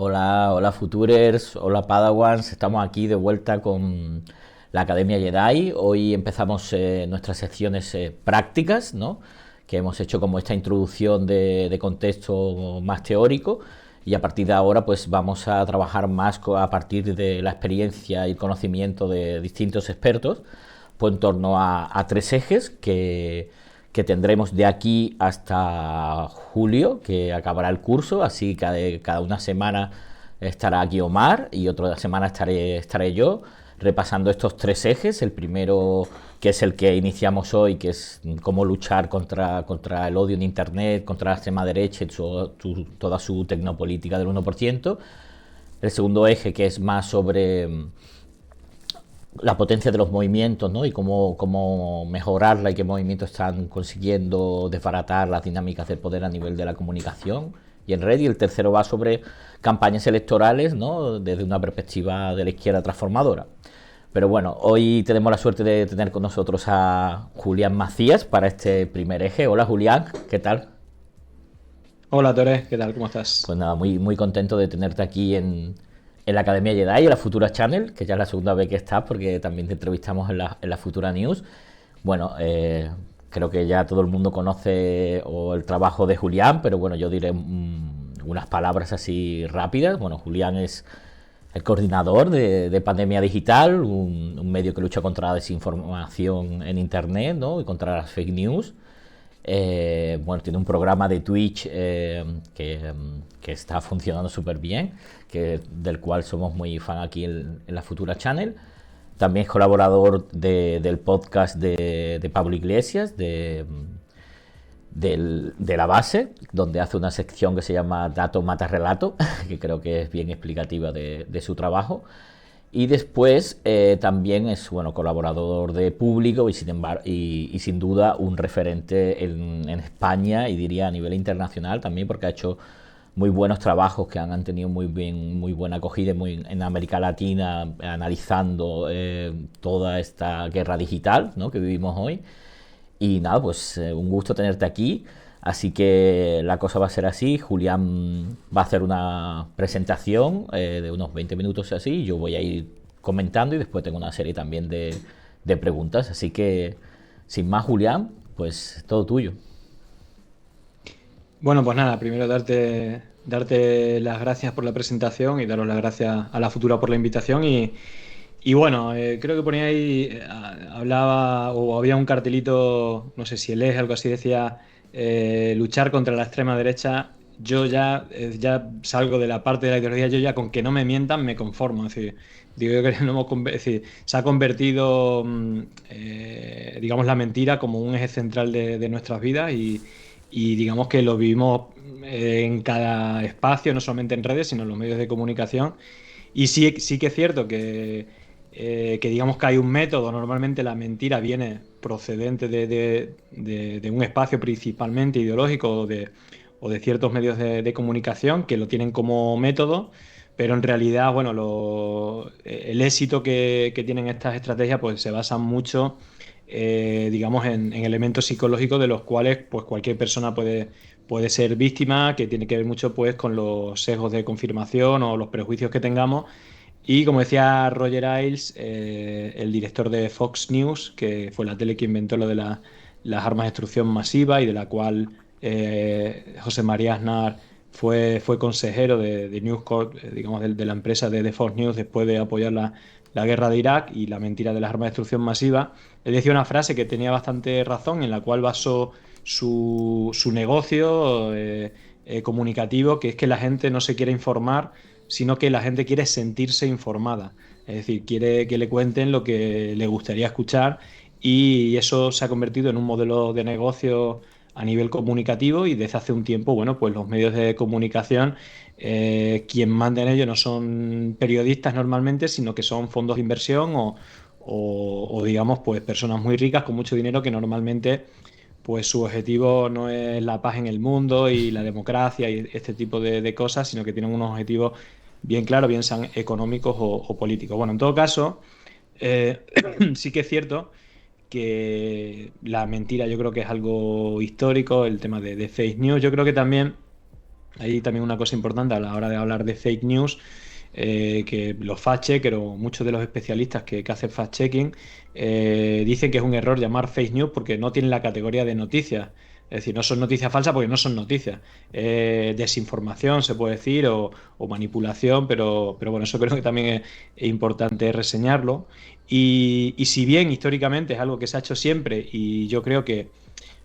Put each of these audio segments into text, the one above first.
Hola, hola Futurers, hola Padawans, estamos aquí de vuelta con la Academia Jedi. Hoy empezamos nuestras secciones prácticas, ¿no? Que hemos hecho como esta introducción de contexto más teórico y a partir de ahora pues vamos a trabajar más a partir de la experiencia y conocimiento de distintos expertos pues en torno a tres ejes que tendremos de aquí hasta julio, que acabará el curso, así que cada una semana estará aquí Omar y otra semana estaré yo repasando estos tres ejes. El primero, que es el que iniciamos hoy, que es cómo luchar contra el odio en Internet, contra la extrema derecha y toda su tecnopolítica del 1%. El segundo eje, que es más sobre la potencia de los movimientos, ¿no? Y cómo mejorarla y qué movimientos están consiguiendo desbaratar las dinámicas del poder a nivel de la comunicación y en red. Y el tercero va sobre campañas electorales, ¿no? Desde una perspectiva de la izquierda transformadora. Pero bueno, hoy tenemos la suerte de tener con nosotros a Julián Macías para este primer eje. Hola Julián, ¿qué tal? Hola Tore, ¿qué tal? ¿Cómo Pues estás? nada, muy contento de tenerte aquí en la Academia Jedi, en la Futura Channel, que ya es la segunda vez que estás, porque también te entrevistamos en la Futura News. Bueno, creo que ya todo el mundo conoce el trabajo de Julián, pero bueno, yo diré unas palabras así rápidas. Bueno, Julián es el coordinador de Pandemia Digital, un medio que lucha contra la desinformación en Internet, ¿no? Y contra las fake news. Bueno, tiene un programa de Twitch que está funcionando súper bien, del cual somos muy fan aquí en la Futura Channel. También es colaborador del podcast de Pablo Iglesias, de la base, donde hace una sección que se llama Dato Mata Relato, que creo que es bien explicativa de su trabajo. Y después también es bueno colaborador de Público y sin duda un referente en España y diría a nivel internacional también porque ha hecho muy buenos trabajos que han tenido muy buena acogida en América Latina analizando toda esta guerra digital, ¿no? Que vivimos hoy. Y nada, pues un gusto tenerte aquí. Así que la cosa va a ser así. Julián va a hacer una presentación de unos 20 minutos así. Yo voy a ir comentando y después tengo una serie también de preguntas. Así que, sin más, Julián, pues todo tuyo. Bueno, pues nada, primero darte las gracias por la presentación y daros las gracias a la Futura por la invitación. Y bueno, creo que ponía ahí, hablaba o había un cartelito, no sé si el eje, algo así, decía luchar contra la extrema derecha. Yo ya salgo de la parte de la ideología, yo ya con que no me mientan me conformo. Es decir, digo yo que no es decir, se ha convertido, digamos, la mentira como un eje central de nuestras vidas y digamos que lo vivimos en cada espacio, no solamente en redes, sino en los medios de comunicación. Y sí que es cierto que digamos que hay un método, normalmente la mentira viene procedente de un espacio principalmente ideológico o de ciertos medios de comunicación que lo tienen como método, pero en realidad, bueno, el éxito que tienen estas estrategias pues se basa mucho, digamos, en elementos psicológicos de los cuales pues cualquier persona puede ser víctima, que tiene que ver mucho pues con los sesgos de confirmación o los prejuicios que tengamos. Y como decía Roger Ailes, el director de Fox News, que fue la tele que inventó lo de las armas de destrucción masiva y de la cual José María Aznar fue consejero de News Corp, digamos, de la empresa de Fox News después de apoyar la guerra de Irak y la mentira de las armas de destrucción masiva. Él decía una frase que tenía bastante razón, en la cual basó su negocio comunicativo, que es que la gente no se quiere informar, sino que la gente quiere sentirse informada. Es decir, quiere que le cuenten lo que le gustaría escuchar y eso se ha convertido en un modelo de negocio a nivel comunicativo y desde hace un tiempo, bueno, pues los medios de comunicación, quien manda en ello no son periodistas normalmente, sino que son fondos de inversión o digamos, pues personas muy ricas con mucho dinero que normalmente pues su objetivo no es la paz en el mundo y la democracia y este tipo de cosas, sino que tienen unos objetivos bien claros, bien sean económicos o políticos. Bueno, en todo caso, eh, sí que es cierto que la mentira yo creo que es algo histórico, el tema de fake news. Yo creo que también hay también una cosa importante a la hora de hablar de fake news, que los fact-checkers o muchos de los especialistas que hacen fact-checking dicen que es un error llamar fake news porque no tienen la categoría de noticias. Es decir, no son noticias falsas porque no son noticias. Desinformación, se puede decir, o manipulación, pero bueno, eso creo que también es importante reseñarlo. Y si bien históricamente es algo que se ha hecho siempre, y yo creo que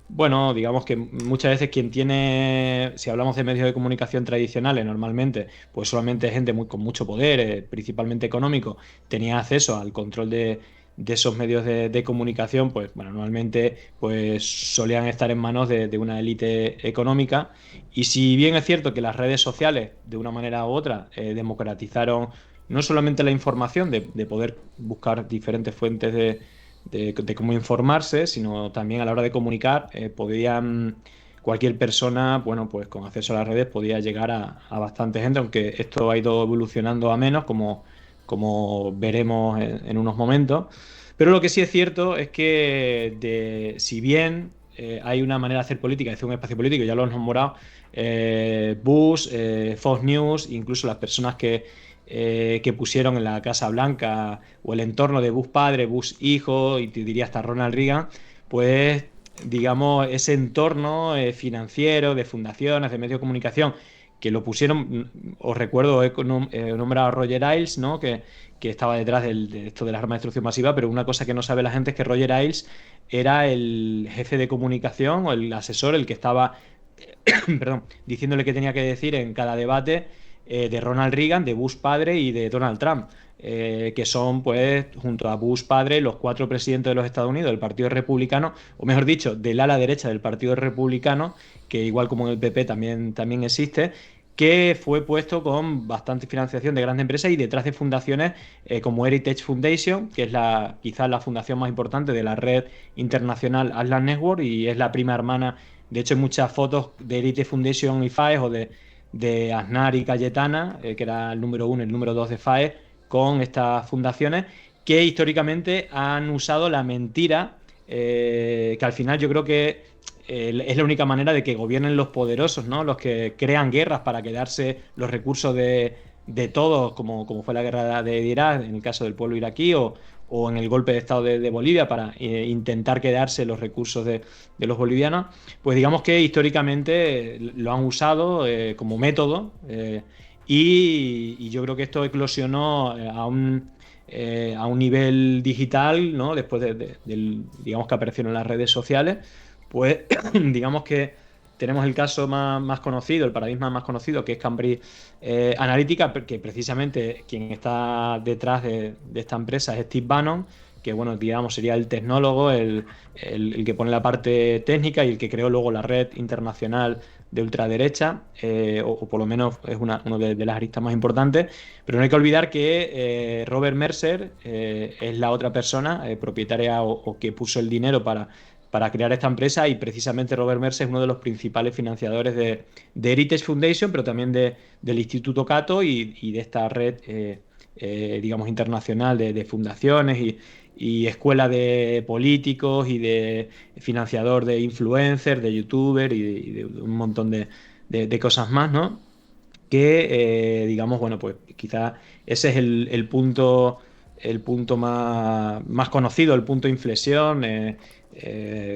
bueno, digamos que muchas veces quien tiene, si hablamos de medios de comunicación tradicionales, normalmente, pues solamente gente con mucho poder, principalmente económico, tenía acceso al control de esos medios de comunicación, pues bueno, normalmente pues solían estar en manos de una élite económica. Y si bien es cierto que las redes sociales, de una manera u otra, democratizaron no solamente la información, de poder buscar diferentes fuentes de cómo informarse, sino también a la hora de comunicar, cualquier persona, bueno, pues con acceso a las redes podía llegar a bastante gente, aunque esto ha ido evolucionando a menos, como veremos en unos momentos. Pero lo que sí es cierto es que si bien hay una manera de hacer política, de hacer un espacio político, ya lo hemos nombrado, Bush, Fox News, incluso las personas que pusieron en la Casa Blanca o el entorno de Bush padre, Bush hijo, y te diría hasta Ronald Reagan, pues digamos, ese entorno financiero, de fundaciones, de medios de comunicación, que lo pusieron, os recuerdo, he nombrado a Roger Ailes, ¿no? Que estaba detrás de esto de las armas de destrucción masiva, pero una cosa que no sabe la gente es que Roger Ailes era el jefe de comunicación o el asesor, el que estaba perdón, diciéndole qué tenía que decir en cada debate de Ronald Reagan, de Bush padre y de Donald Trump, que son, pues, junto a Bush padre, los 4 presidentes de los Estados Unidos del Partido Republicano, o mejor dicho, del ala derecha del Partido Republicano, que igual como en el PP también existe, que fue puesto con bastante financiación de grandes empresas y detrás de fundaciones como Heritage Foundation, que es quizás la fundación más importante de la red internacional Atlas Network y es la prima hermana. De hecho, hay muchas fotos de Heritage Foundation y FAES o de Aznar y Cayetana, que era el número 1 y el número 2 de FAES, con estas fundaciones que históricamente han usado la mentira, que al final yo creo que es la única manera de que gobiernen los poderosos, ¿no? Los que crean guerras para quedarse los recursos de todos, como fue la guerra de Irak, en el caso del pueblo iraquí, o en el golpe de Estado de Bolivia, para intentar quedarse los recursos de los bolivianos, pues digamos que históricamente lo han usado como método y yo creo que esto eclosionó a un nivel digital, ¿no? Después digamos que aparecieron las redes sociales, pues digamos que tenemos el caso más conocido, el paradigma más conocido, que es Cambridge Analytica, que precisamente quien está detrás de esta empresa es Steve Bannon, que bueno, digamos sería el tecnólogo, el que pone la parte técnica y el que creó luego la red internacional de ultraderecha, o por lo menos es uno de las aristas más importantes. Pero no hay que olvidar que Robert Mercer es la otra persona propietaria o que puso el dinero para crear esta empresa, y precisamente Robert Mercer es uno de los principales financiadores de Heritage Foundation, pero también del Instituto Cato y de esta red, digamos, internacional de fundaciones y escuela de políticos y de financiador de influencers, de youtubers y de un montón de cosas más, ¿no? Que, digamos, bueno, pues quizás ese es el punto más conocido, el punto de inflexión,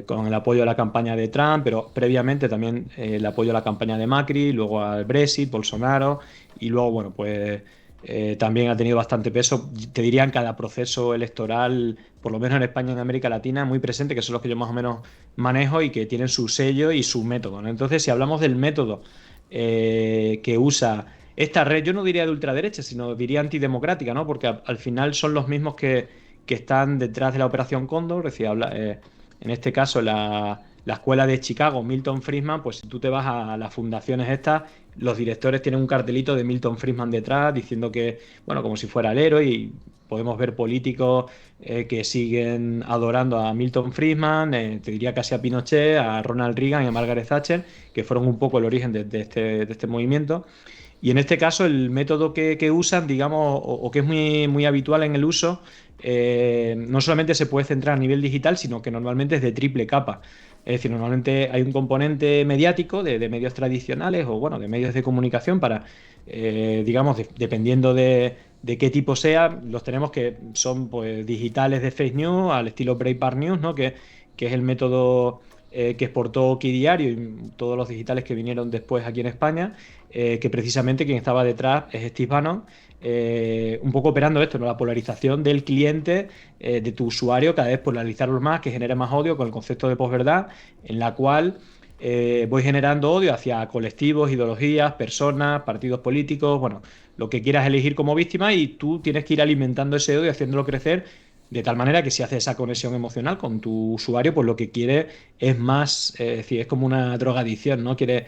con el apoyo a la campaña de Trump, pero previamente también el apoyo a la campaña de Macri, luego al Brexit, Bolsonaro, y luego, bueno, pues también ha tenido bastante peso, te diría, en cada proceso electoral, por lo menos en España y en América Latina, muy presente, que son los que yo más o menos manejo y que tienen su sello y su método, ¿no? Entonces, si hablamos del método que usa esta red, yo no diría de ultraderecha, sino diría antidemocrática, ¿no? Porque al final son los mismos que están detrás de la Operación Cóndor, es decir, en este caso la escuela de Chicago, Milton Friedman, pues si tú te vas a las fundaciones estas, los directores tienen un cartelito de Milton Friedman detrás diciendo que, bueno, como si fuera el héroe, y podemos ver políticos que siguen adorando a Milton Friedman, te diría casi a Pinochet, a Ronald Reagan y a Margaret Thatcher, que fueron un poco el origen de este movimiento. Y en este caso el método que usan, digamos, o que es muy, muy habitual en el uso, no solamente se puede centrar a nivel digital, sino que normalmente es de triple capa. Es decir, normalmente hay un componente mediático de medios tradicionales o, bueno, de medios de comunicación para, digamos, dependiendo de qué tipo sea, los tenemos que son pues digitales de fake news al estilo Breitbart News, ¿no? Que es el método que exportó Oki Diario y todos los digitales que vinieron después aquí en España, que precisamente quien estaba detrás es Steve Bannon, un poco operando esto, ¿no? La polarización del cliente, de tu usuario, cada vez polarizarlo más, que genere más odio con el concepto de posverdad, en la cual voy generando odio hacia colectivos, ideologías, personas, partidos políticos, bueno, lo que quieras elegir como víctima y tú tienes que ir alimentando ese odio, haciéndolo crecer de tal manera que si haces esa conexión emocional con tu usuario, pues lo que quiere es más, es decir, es como una drogadicción, ¿no? Quiere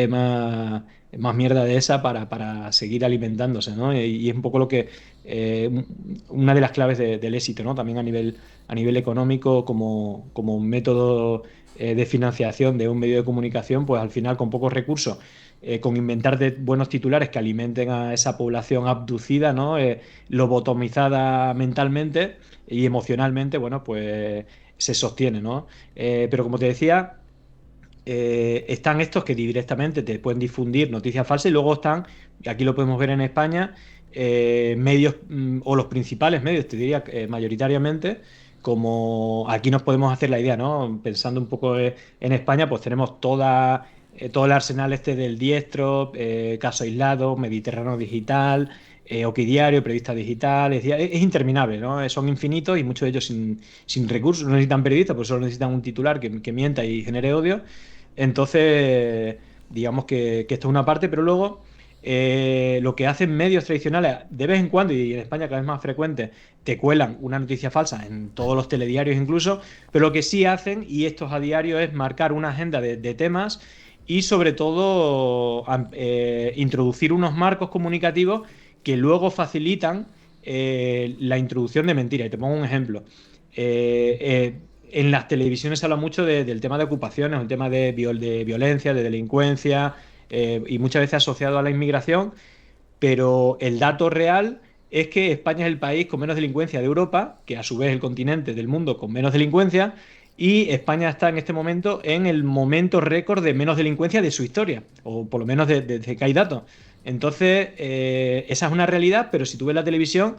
más mierda de esa para seguir alimentándose, ¿no? Y es un poco lo que, una de las claves del éxito, ¿no? También a nivel económico, como un método de financiación de un medio de comunicación, pues al final con pocos recursos, con inventarte buenos titulares que alimenten a esa población abducida, ¿no? Lobotomizada mentalmente y emocionalmente, bueno, pues se sostiene, ¿no? Pero como te decía, están estos que directamente te pueden difundir noticias falsas y luego están, y aquí lo podemos ver en España, medios o los principales medios, te diría mayoritariamente, como aquí nos podemos hacer la idea, ¿no? Pensando un poco en España, pues tenemos todo el arsenal este del Diestro, Caso Aislado, Mediterráneo Digital, Okidiario, Periodista Digital, es interminable, ¿no? Son infinitos y muchos de ellos sin recursos, no necesitan periodistas, pues solo necesitan un titular que mienta y genere odio. Entonces, digamos que esto es una parte, pero luego lo que hacen medios tradicionales, de vez en cuando, y en España cada vez más frecuente, te cuelan una noticia falsa en todos los telediarios incluso, pero lo que sí hacen, y esto es a diario, es marcar una agenda de temas y sobre todo introducir unos marcos comunicativos que luego facilitan la introducción de mentiras. Y te pongo un ejemplo. En las televisiones se habla mucho del tema de ocupaciones, el tema de violencia, de delincuencia, y muchas veces asociado a la inmigración, pero el dato real es que España es el país con menos delincuencia de Europa, que a su vez es el continente del mundo con menos delincuencia, y España está en este momento en el momento récord de menos delincuencia de su historia, o por lo menos desde que hay datos. Entonces, esa es una realidad, pero si tú ves la televisión,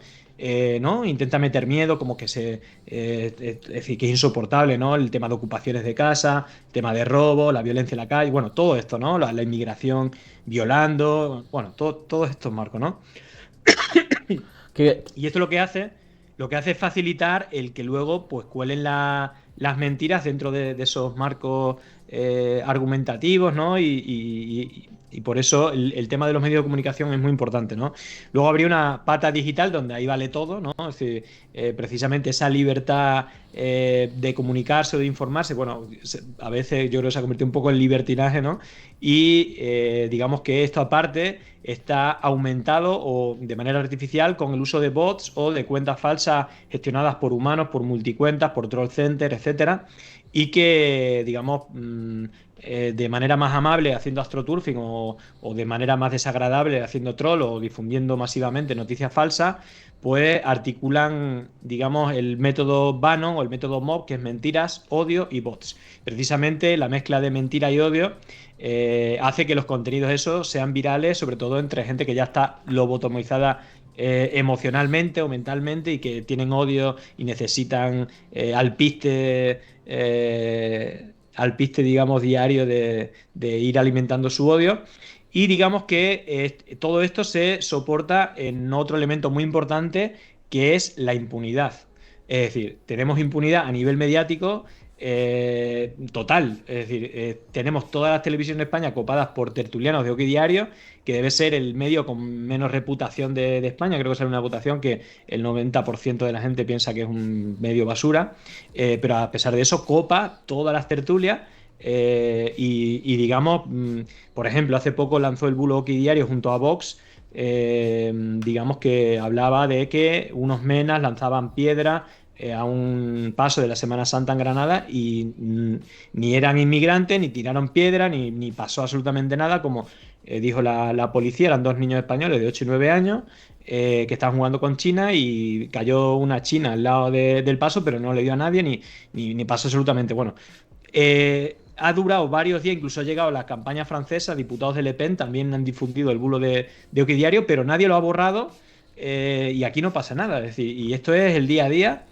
¿no? Intenta meter miedo, como que es decir, que es insoportable, ¿no? El tema de ocupaciones de casa, el tema de robo, la violencia en la calle, bueno, todo esto, ¿no? La inmigración violando, bueno, todos estos marcos, ¿no? Que, Y esto lo que hace es facilitar el que luego pues cuelen las mentiras dentro de esos marcos argumentativos, ¿no? Y por eso el tema de los medios de comunicación es muy importante, ¿no? Luego habría una pata digital donde ahí vale todo, ¿no? Es decir, precisamente esa libertad de comunicarse o de informarse, bueno, a veces yo creo que se ha convertido un poco en libertinaje, ¿no? Y digamos que esto aparte está aumentado o de manera artificial con el uso de bots o de cuentas falsas gestionadas por humanos, por multicuentas, por troll center, etcétera, y que, digamos, de manera más amable haciendo astroturfing o de manera más desagradable haciendo troll o difundiendo masivamente noticias falsas, pues articulan, digamos, el método Bannon o el método Mob, que es mentiras, odio y bots. Precisamente la mezcla de mentira y odio hace que los contenidos esos sean virales, sobre todo entre gente que ya está lobotomizada emocionalmente o mentalmente y que tienen odio y necesitan alpiste, digamos, diario de ir alimentando su odio. Y digamos que todo esto se soporta en otro elemento muy importante que es la impunidad. Es decir, tenemos impunidad a nivel mediático total. Es decir, tenemos todas las televisiones de España copadas por tertulianos de Oki Diario, que debe ser el medio con menos reputación de España. Creo que sale una votación que el 90% de la gente piensa que es un medio basura, pero a pesar de eso copa todas las tertulias. Y digamos, por ejemplo, hace poco lanzó el bulo Oki Diario junto a Vox, digamos que hablaba de que unos menas lanzaban piedra a un paso de la Semana Santa en Granada y ni eran inmigrantes, ni tiraron piedra, ni pasó absolutamente nada, como dijo la policía, eran 2 niños españoles de 8 y 9 años, que estaban jugando con China y cayó una china al lado del paso, pero no le dio a nadie ni pasó absolutamente. Bueno, ha durado varios días, incluso ha llegado la campaña francesa, diputados de Le Pen también han difundido el bulo de Oquidiario, pero nadie lo ha borrado, y aquí no pasa nada. Es decir, y esto es el día a día,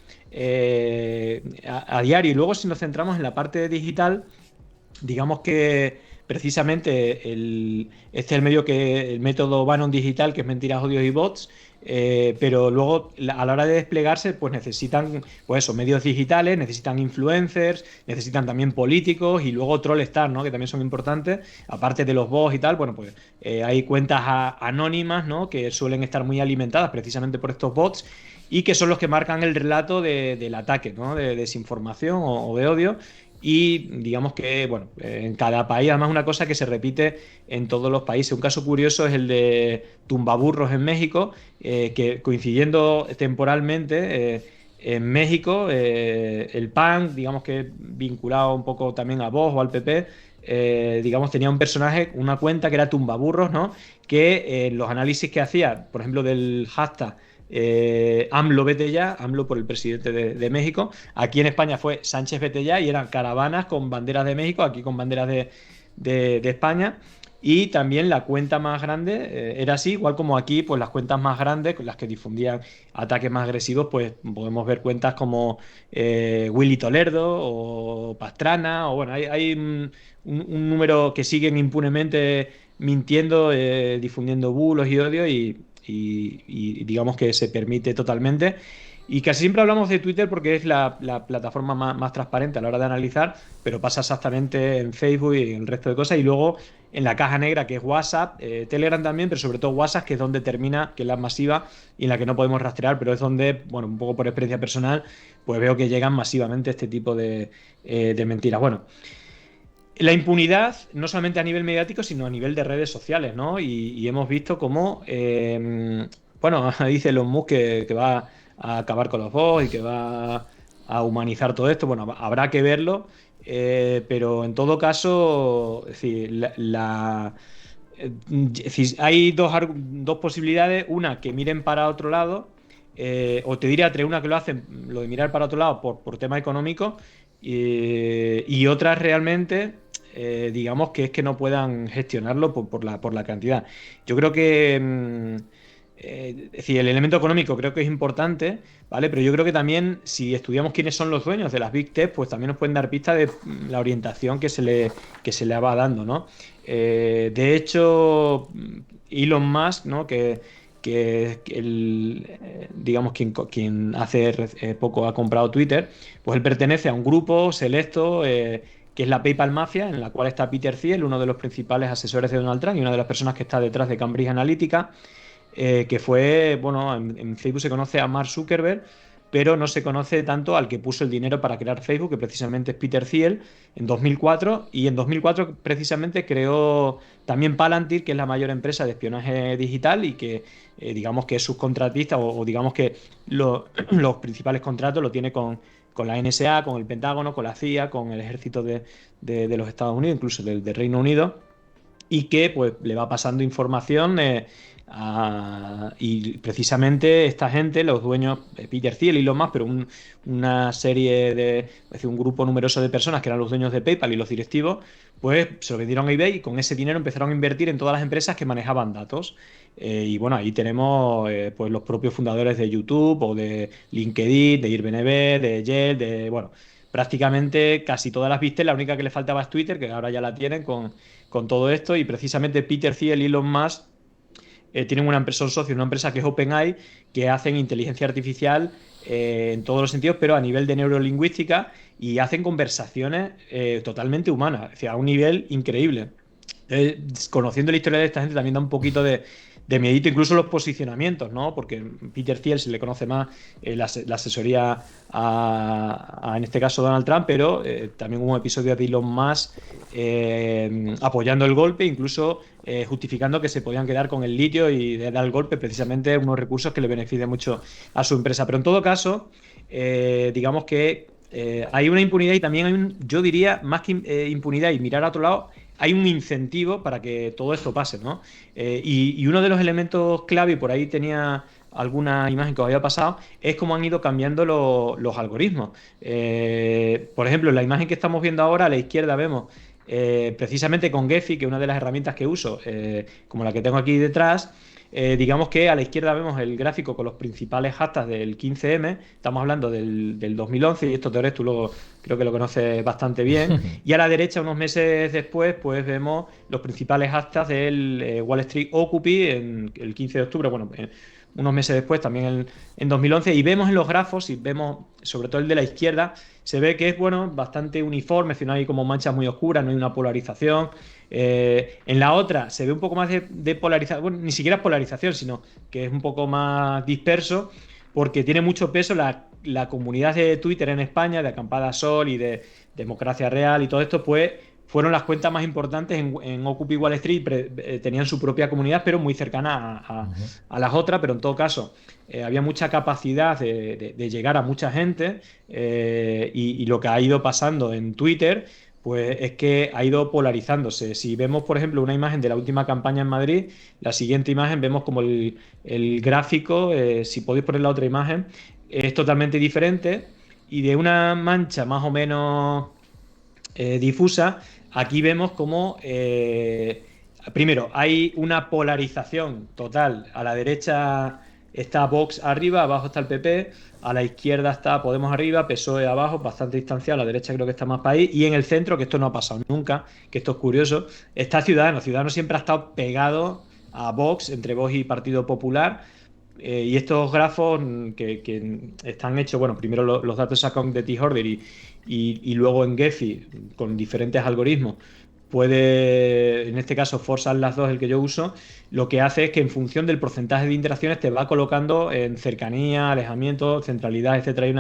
a diario. Y luego, si nos centramos en la parte digital, digamos que precisamente este es el método Bannon digital, que es mentiras, odios y bots, pero luego a la hora de desplegarse, pues necesitan, pues eso, medios digitales, necesitan influencers, necesitan también políticos y luego trollstar, ¿no? Que también son importantes, aparte de los bots y tal. Bueno, pues hay cuentas anónimas, ¿no? Que suelen estar muy alimentadas precisamente por estos bots y que son los que marcan el relato del ataque, ¿no? De desinformación o de odio. Y digamos que, bueno, en cada país, además, una cosa que se repite en todos los países. Un caso curioso es el de Tumbaburros en México, que coincidiendo temporalmente, en México, el PAN, digamos que vinculado un poco también a Vox o al PP, digamos, tenía un personaje, una cuenta que era Tumbaburros, ¿no? Que los análisis que hacía, por ejemplo, del hashtag AMLO vete ya, AMLO por el presidente de México. Aquí en España fue Sánchez vete ya y eran caravanas con banderas de México, aquí con banderas de España. Y también la cuenta más grande era así, igual como aquí, pues las cuentas más grandes, las que difundían ataques más agresivos, pues podemos ver cuentas como Willy Toledo o Pastrana, o bueno, hay un número que siguen impunemente mintiendo, difundiendo bulos y odio, y digamos que se permite totalmente. Y casi siempre hablamos de Twitter porque es la plataforma más transparente a la hora de analizar, pero pasa exactamente en Facebook y en el resto de cosas. Y luego en la caja negra, que es WhatsApp, Telegram también, pero sobre todo WhatsApp, que es donde termina, que es la masiva y en la que no podemos rastrear, pero es donde, bueno, un poco por experiencia personal, pues veo que llegan masivamente este tipo de mentiras. Bueno, la impunidad, no solamente a nivel mediático, sino a nivel de redes sociales, ¿no? Y hemos visto cómo, bueno, dice Elon Musk que va a acabar con los bots y que va a humanizar todo esto. Bueno, habrá que verlo, pero en todo caso, es decir, es decir, hay dos posibilidades. Una, que miren para otro lado, o te diría entre una que lo hacen, lo de mirar para otro lado por tema económico, y otras realmente, digamos que es que no puedan gestionarlo por la cantidad. Yo creo que, es decir, el elemento económico creo que es importante, ¿vale? Pero yo creo que también, si estudiamos quiénes son los dueños de las Big Tech, pues también nos pueden dar pistas de la orientación que se le va dando, ¿no? De hecho, Elon Musk, ¿no? Digamos, quien hace poco ha comprado Twitter, pues él pertenece a un grupo selecto, que es la PayPal Mafia, en la cual está Peter Thiel, uno de los principales asesores de Donald Trump y una de las personas que está detrás de Cambridge Analytica, que fue, bueno, en Facebook se conoce a Mark Zuckerberg, pero no se conoce tanto al que puso el dinero para crear Facebook, que precisamente es Peter Thiel, en 2004, y en 2004 precisamente creó también Palantir, que es la mayor empresa de espionaje digital y que, digamos que es subcontratista, o digamos que los principales contratos lo tiene con la NSA, con el Pentágono, con la CIA, con el ejército de los Estados Unidos, incluso del Reino Unido, y que pues le va pasando información, y precisamente esta gente, los dueños, Peter Thiel y los más, pero una serie es decir, un grupo numeroso de personas que eran los dueños de PayPal y los directivos, pues se lo vendieron a eBay y con ese dinero empezaron a invertir en todas las empresas que manejaban datos. Y bueno, ahí tenemos, pues los propios fundadores de YouTube o de LinkedIn, de Airbnb, de Yelp, bueno, prácticamente casi todas las viste. La única que le faltaba es Twitter, que ahora ya la tienen con todo esto, y precisamente Peter Thiel y Elon Musk tienen una empresa, son socios, una empresa que es OpenAI, que hacen inteligencia artificial, en todos los sentidos, pero a nivel de neurolingüística, y hacen conversaciones totalmente humanas, es decir, a un nivel increíble. Conociendo la historia de esta gente también da un poquito de miedito, incluso los posicionamientos, ¿no? Porque Peter Thiel se le conoce más la asesoría en este caso, Donald Trump, pero también hubo un episodio de Elon Musk apoyando el golpe, incluso justificando que se podían quedar con el litio y dar el golpe, precisamente unos recursos que le benefician mucho a su empresa. Pero en todo caso, digamos que hay una impunidad, y también hay yo diría, más que impunidad y mirar a otro lado, hay un incentivo para que todo esto pase, ¿no? Y uno de los elementos clave, y por ahí tenía alguna imagen que os había pasado, es cómo han ido cambiando los algoritmos. Por ejemplo, en la imagen que estamos viendo ahora, a la izquierda vemos precisamente con Gephi, que es una de las herramientas que uso, como la que tengo aquí detrás. Digamos que a la izquierda vemos el gráfico con los principales hashtags del 15M, estamos hablando del 2011, y esto Teores tú creo que lo conoces bastante bien, y a la derecha unos meses después pues vemos los principales hashtags del Wall Street Occupy en el 15 de octubre, bueno, unos meses después también en 2011, y vemos en los grafos, y vemos sobre todo el de la izquierda, se ve que es bueno, bastante uniforme, si no hay como manchas muy oscuras, no hay una polarización. En la otra se ve un poco más de polarización, bueno, ni siquiera polarización, sino que es un poco más disperso, porque tiene mucho peso la comunidad de Twitter en España, de Acampada Sol y de Democracia Real y todo esto, pues fueron las cuentas más importantes en Occupy Wall Street, tenían su propia comunidad, pero muy cercana a las otras, pero en todo caso había mucha capacidad de llegar a mucha gente, y lo que ha ido pasando en Twitter pues es que ha ido polarizándose. Si vemos, por ejemplo, una imagen de la última campaña en Madrid, la siguiente imagen vemos como el gráfico, si podéis poner la otra imagen, es totalmente diferente, y de una mancha más o menos difusa, aquí vemos como primero hay una polarización total. A la derecha está Vox arriba, abajo está el PP, a la izquierda está Podemos arriba, PSOE abajo, bastante distanciado, a la derecha creo que está más país, y en el centro, que esto no ha pasado nunca, que esto es curioso, está Ciudadanos. Ciudadanos siempre ha estado pegado a Vox, entre Vox y Partido Popular. Y estos grafos que están hechos, bueno, primero los datos sacan de T-Horder y luego en Gephi con diferentes algoritmos, puede, en este caso Forza las dos, el que yo uso, lo que hace es que en función del porcentaje de interacciones te va colocando en cercanía, alejamiento, centralidad, etcétera. Hay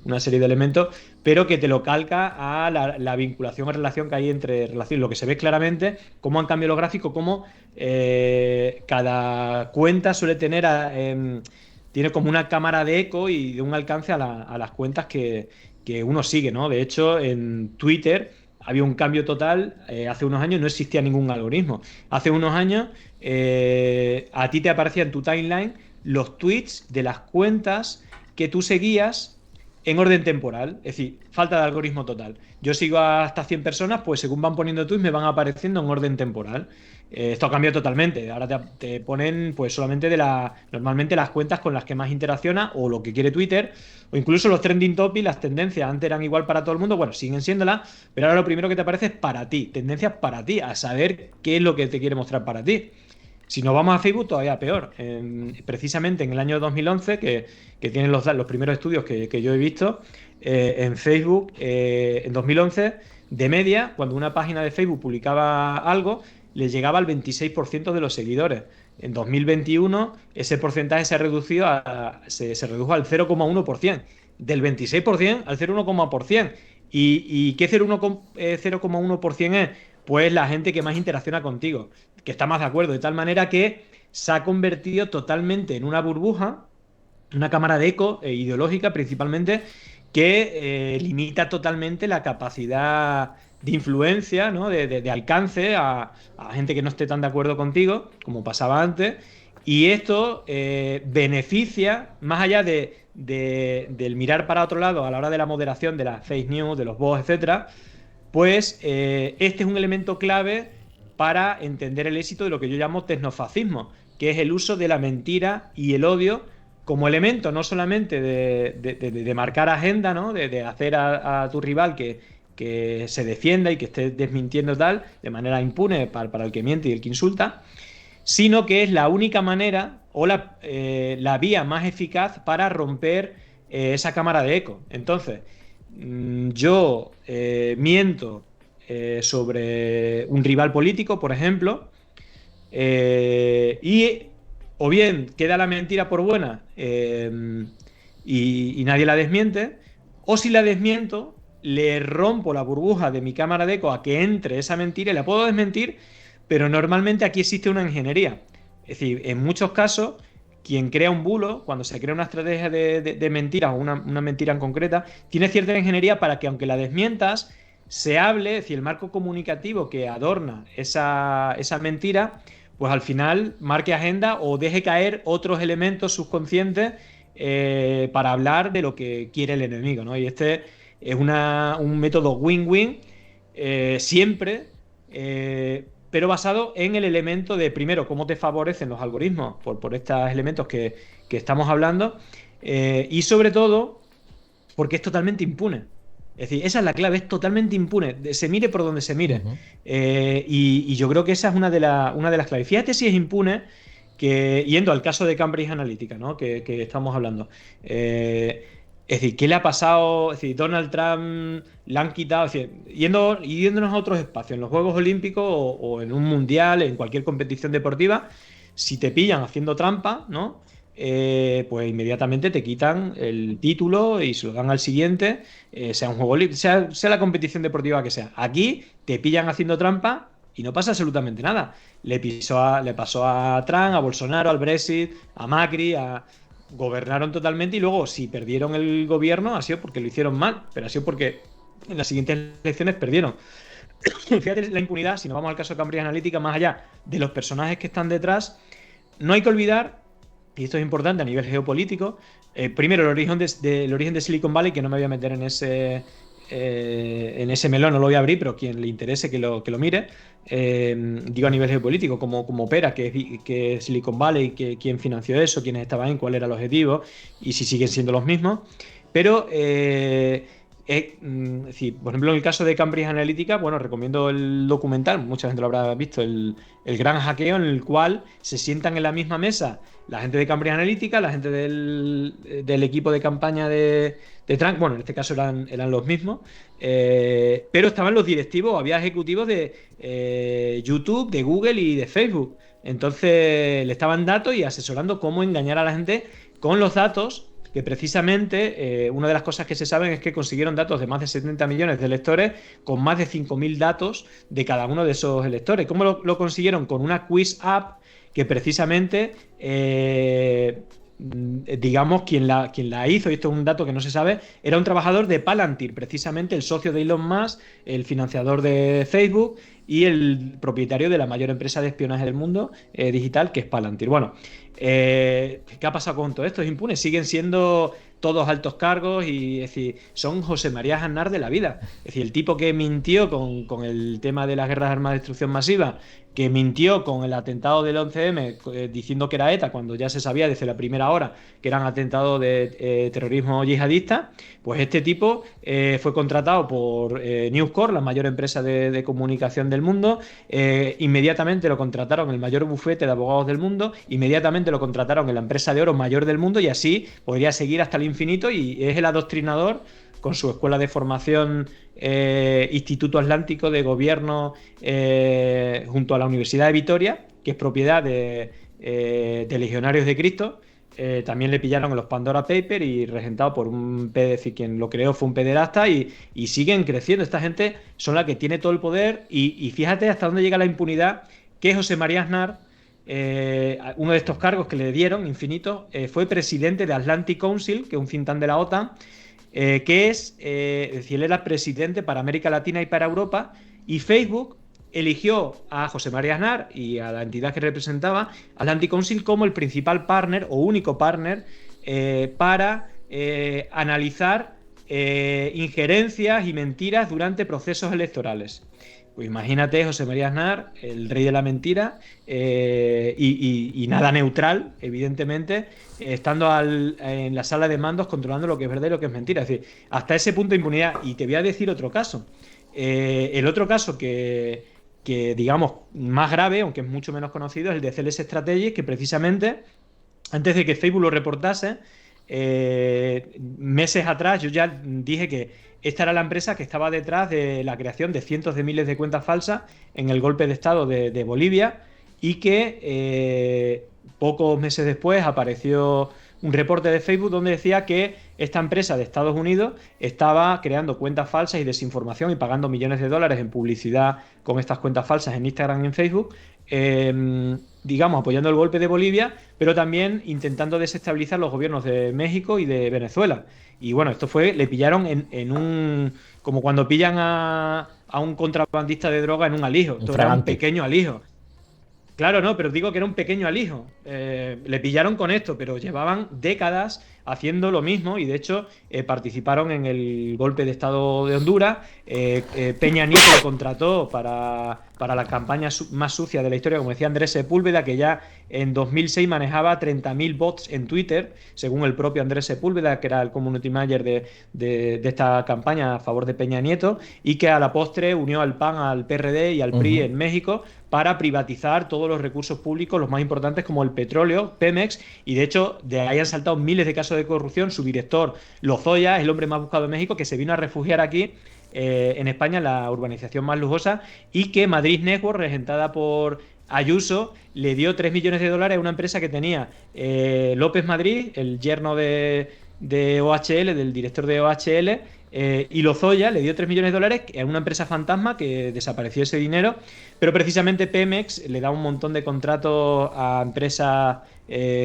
una serie de elementos, pero que te lo calca a la vinculación o relación que hay entre relaciones. Lo que se ve claramente, cómo han cambiado los gráficos, cómo cada cuenta suele tener tiene como una cámara de eco y de un alcance a las cuentas que uno sigue, ¿no? De hecho, en Twitter había un cambio total. Hace unos años no existía ningún algoritmo. Hace unos años a ti te aparecían en tu timeline los tweets de las cuentas que tú seguías en orden temporal, es decir, falta de algoritmo total. Yo sigo hasta 100 personas, pues según van poniendo tweets me van apareciendo en orden temporal. Esto ha cambiado totalmente. Ahora te ponen pues solamente normalmente las cuentas con las que más interacciona o lo que quiere Twitter, o incluso los trending topics, las tendencias. Antes eran igual para todo el mundo, bueno, siguen siéndolas, pero ahora lo primero que te aparece es para ti, tendencias para ti, a saber qué es lo que te quiere mostrar para ti. Si nos vamos a Facebook, todavía peor. Precisamente en el año 2011, que tienen los primeros estudios que yo he visto, en Facebook, en 2011, de media, cuando una página de Facebook publicaba algo, les llegaba al 26% de los seguidores. En 2021, ese porcentaje se redujo al 0,1%. Del 26% al 0,1%. ¿Y qué 0,1% es? Pues la gente que más interacciona contigo, que está más de acuerdo, de tal manera que se ha convertido totalmente en una burbuja, una cámara de eco ideológica principalmente, que limita totalmente la capacidad de influencia, ¿no? de alcance a gente que no esté tan de acuerdo contigo, como pasaba antes. Y esto beneficia, más allá del mirar para otro lado a la hora de la moderación de las fake news, de los bots, etcétera, pues este es un elemento clave para entender el éxito de lo que yo llamo tecnofascismo, que es el uso de la mentira y el odio como elemento no solamente de marcar agenda, ¿no? de hacer a tu rival que se defienda y que esté desmintiendo tal, de manera impune para el que miente y el que insulta, sino que es la única manera o la vía más eficaz para romper esa cámara de eco. Entonces, yo miento sobre un rival político, por ejemplo, y o bien queda la mentira por buena y nadie la desmiente, o si la desmiento, le rompo la burbuja de mi cámara de eco a que entre esa mentira y la puedo desmentir, pero normalmente aquí existe una ingeniería. Es decir, en muchos casos, quien crea un bulo, cuando se crea una estrategia de mentiras o una mentira en concreta, tiene cierta ingeniería para que aunque la desmientas, se hable, es decir, el marco comunicativo que adorna esa mentira, pues al final marque agenda o deje caer otros elementos subconscientes para hablar de lo que quiere el enemigo, ¿no? Y este es un método win-win siempre, pero basado en el elemento de, primero, cómo te favorecen los algoritmos por estos elementos que estamos hablando, y sobre todo porque es totalmente impune. Es decir, esa es la clave, es totalmente impune, se mire por donde se mire. Y yo creo que esa es una de las claves. Fíjate si es impune, que yendo al caso de Cambridge Analytica, ¿no? que estamos hablando. Es decir, ¿qué le ha pasado? Es decir, Donald Trump le han quitado, es decir, yéndonos a otros espacios, en los Juegos Olímpicos o en un mundial, en cualquier competición deportiva, si te pillan haciendo trampa, ¿no? Pues inmediatamente te quitan el título y se lo dan al siguiente, sea un juego olímpico, sea la competición deportiva que sea. Aquí te pillan haciendo trampa y no pasa absolutamente nada. Le pasó a Trump, a Bolsonaro, al Brexit, a Macri, gobernaron totalmente y luego si perdieron el gobierno ha sido porque lo hicieron mal, pero ha sido porque en las siguientes elecciones perdieron. Fíjate la impunidad, si nos vamos al caso de Cambridge Analytica, más allá de los personajes que están detrás, no hay que olvidar, y esto es importante a nivel geopolítico, primero el origen de Silicon Valley, que no me voy a meter en ese melón, no lo voy a abrir, pero quien le interese que lo mire. Digo a nivel geopolítico, cómo opera, que es Silicon Valley, quién financió eso, quiénes estaban ahí, cuál era el objetivo y si siguen siendo los mismos. Pero, es decir, por ejemplo, en el caso de Cambridge Analytica, bueno, recomiendo el documental, mucha gente lo habrá visto, el gran hackeo, en el cual se sientan en la misma mesa la gente de Cambridge Analytica, la gente del equipo de campaña de Trump, bueno, en este caso eran los mismos, pero estaban los directivos, había ejecutivos de YouTube, de Google y de Facebook. Entonces le estaban datos y asesorando cómo engañar a la gente con los datos, que precisamente una de las cosas que se saben es que consiguieron datos de más de 70 millones de electores con más de 5.000 datos de cada uno de esos electores. ¿Cómo lo consiguieron? Con una quiz app que precisamente, digamos, quien la hizo, y esto es un dato que no se sabe, era un trabajador de Palantir, precisamente el socio de Elon Musk, el financiador de Facebook y el propietario de la mayor empresa de espionaje del mundo digital, que es Palantir. Bueno, ¿qué ha pasado con todo esto? Es impune, siguen siendo todos altos cargos y es decir, son José María Aznar de la vida. Es decir, el tipo que mintió con el tema de las guerras de armas de destrucción masiva, que mintió con el atentado del 11M diciendo que era ETA cuando ya se sabía desde la primera hora que eran atentados de terrorismo yihadista, pues este tipo fue contratado por News Corp, la mayor empresa de comunicación del mundo, inmediatamente lo contrataron el mayor bufete de abogados del mundo, inmediatamente lo contrataron en la empresa de oro mayor del mundo y así podría seguir hasta el infinito y es el adoctrinador con su escuela de formación Instituto Atlántico de Gobierno junto a la Universidad de Vitoria, que es propiedad de Legionarios de Cristo. También le pillaron en los Pandora Papers y regentado por un PDF, quien lo creó fue un pederasta y siguen creciendo. Esta gente son la que tiene todo el poder y fíjate hasta dónde llega la impunidad que José María Aznar, uno de estos cargos que le dieron, infinito, fue presidente de Atlantic Council, que es un think tank de la OTAN, es decir, él era presidente para América Latina y para Europa, y Facebook eligió a José María Aznar y a la entidad que representaba, Atlantic Council, como el principal partner o único partner para analizar injerencias y mentiras durante procesos electorales. Pues imagínate, José María Aznar, el rey de la mentira, y nada neutral, evidentemente, estando en la sala de mandos controlando lo que es verdad y lo que es mentira. Es decir, hasta ese punto de impunidad. Y te voy a decir otro caso. El otro caso que digamos, más grave, aunque es mucho menos conocido, es el de CLS Strategies, que precisamente, antes de que Facebook lo reportase, meses atrás yo ya dije que esta era la empresa que estaba detrás de la creación de cientos de miles de cuentas falsas en el golpe de Estado de Bolivia y que pocos meses después apareció un reporte de Facebook donde decía que esta empresa de Estados Unidos estaba creando cuentas falsas y desinformación y pagando millones de dólares en publicidad con estas cuentas falsas en Instagram y en Facebook digamos, apoyando el golpe de Bolivia, pero también intentando desestabilizar los gobiernos de México y de Venezuela. Y bueno, le pillaron en un, como cuando pillan a un contrabandista de droga en un alijo. Un Esto era un fragante. pequeño alijo. Claro, no, pero digo que era un pequeño alijo. Le pillaron con esto, pero llevaban décadas haciendo lo mismo y de hecho participaron en el golpe de Estado de Honduras. Peña Nieto lo contrató para la campaña más sucia de la historia, como decía Andrés Sepúlveda, que ya en 2006 manejaba 30.000 bots en Twitter, según el propio Andrés Sepúlveda, que era el community manager de esta campaña a favor de Peña Nieto, y que a la postre unió al PAN, al PRD y al PRI Ujú. en México para privatizar todos los recursos públicos, los más importantes como el petróleo, Pemex, y de hecho de ahí han saltado miles de casos de corrupción. Su director, Lozoya, es el hombre más buscado de México, que se vino a refugiar aquí en España, en la urbanización más lujosa, y que Madrid Network, regentada por Ayuso, le dio 3 millones de dólares a una empresa que tenía López Madrid, el yerno de OHL, del director de OHL, y Lozoya le dio 3 millones de dólares a una empresa fantasma que desapareció ese dinero, pero precisamente Pemex le da un montón de contratos a empresas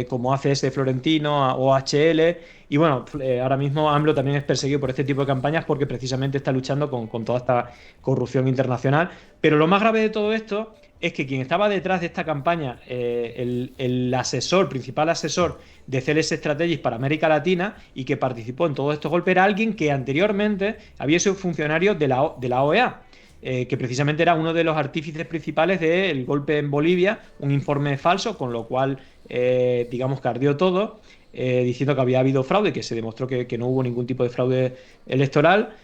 como ACS Florentino, a OHL, y bueno, ahora mismo AMLO también es perseguido por este tipo de campañas porque precisamente está luchando con toda esta corrupción internacional. Pero lo más grave de todo esto es que quien estaba detrás de esta campaña, el asesor, principal asesor de CLS Strategies para América Latina y que participó en todos estos golpes, era alguien que anteriormente había sido funcionario de la OEA. Que precisamente era uno de los artífices principales del golpe en Bolivia, un informe falso, con lo cual, digamos que ardió todo, diciendo que había habido fraude, que se demostró que no hubo ningún tipo de fraude electoral.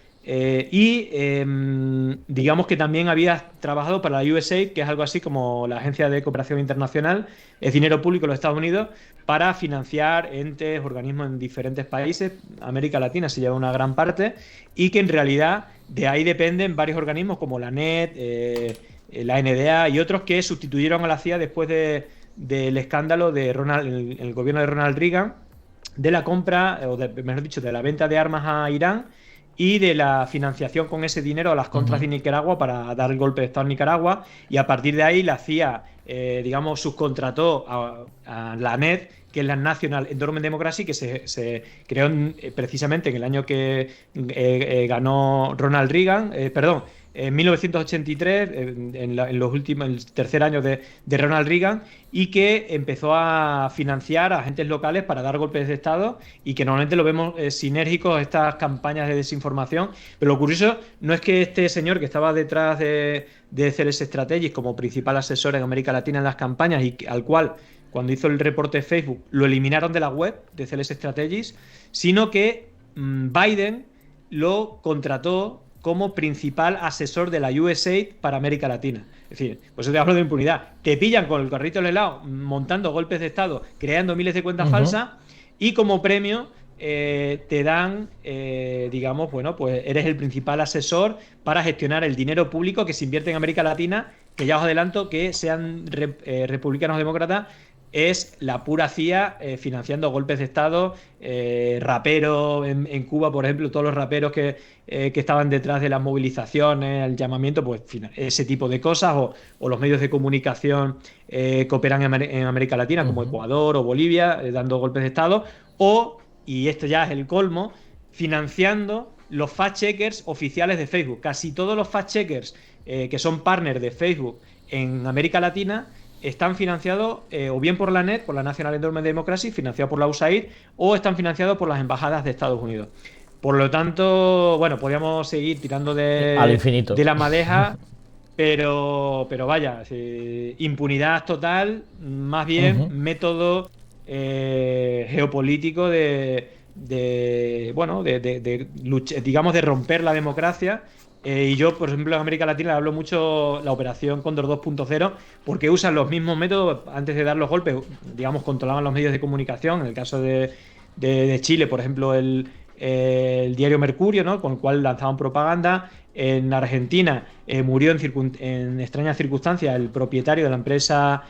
Digamos que también había trabajado para la USAID, que es algo así como la Agencia de Cooperación Internacional, es dinero público de los Estados Unidos, para financiar entes, organismos en diferentes países. América Latina se lleva una gran parte, y que en realidad de ahí dependen varios organismos como la NET, la NDA y otros que sustituyeron a la CIA después del escándalo de el gobierno de Ronald Reagan, de la compra, mejor dicho, de la venta de armas a Irán y de la financiación con ese dinero a las contras Ujú. de Nicaragua para dar el golpe de Estado en Nicaragua. Y a partir de ahí la CIA, digamos, subcontrató a la NED, que es la National Endowment Democracy, que se creó precisamente en el año que ganó Ronald Reagan, perdón, en 1983, en los últimos, el tercer año de Ronald Reagan, y que empezó a financiar a agentes locales para dar golpes de Estado, y que normalmente lo vemos sinérgicos estas campañas de desinformación. Pero lo curioso no es que este señor que estaba detrás de CLS Strategies como principal asesor en América Latina en las campañas, y al cual cuando hizo el reporte de Facebook lo eliminaron de la web de CLS Strategies, sino que Biden lo contrató como principal asesor de la USAID para América Latina. Es decir, pues eso te hablo de impunidad. Te pillan con el carrito del helado montando golpes de Estado, creando miles de cuentas Ujú. falsas, y como premio te dan, digamos, bueno, pues eres el principal asesor para gestionar el dinero público que se invierte en América Latina, que ya os adelanto que sean republicanos o demócratas, es la pura CIA financiando golpes de Estado, raperos en Cuba, por ejemplo, todos los raperos que estaban detrás de las movilizaciones, el llamamiento, pues ese tipo de cosas, o los medios de comunicación que operan en América Latina, como Ujú. Ecuador o Bolivia, dando golpes de Estado, o, y esto ya es el colmo, financiando los fact-checkers oficiales de Facebook. Casi todos los fact-checkers que son partners de Facebook en América Latina están financiados o bien por la NET, por la National Endowment Democracy, financiado por la USAID, o están financiados por las embajadas de Estados Unidos. Por lo tanto, bueno, podríamos seguir tirando Al infinito. de la madeja, pero vaya, impunidad total, más bien Ujú. método geopolítico bueno, digamos, de romper la democracia. Y yo, por ejemplo, en América Latina le hablo mucho la operación Cóndor 2.0, porque usan los mismos métodos antes de dar los golpes. Digamos, controlaban los medios de comunicación. En el caso de Chile, por ejemplo, el diario Mercurio, ¿no?, con el cual lanzaban propaganda. En Argentina murió en extrañas circunstancias el propietario de la empresa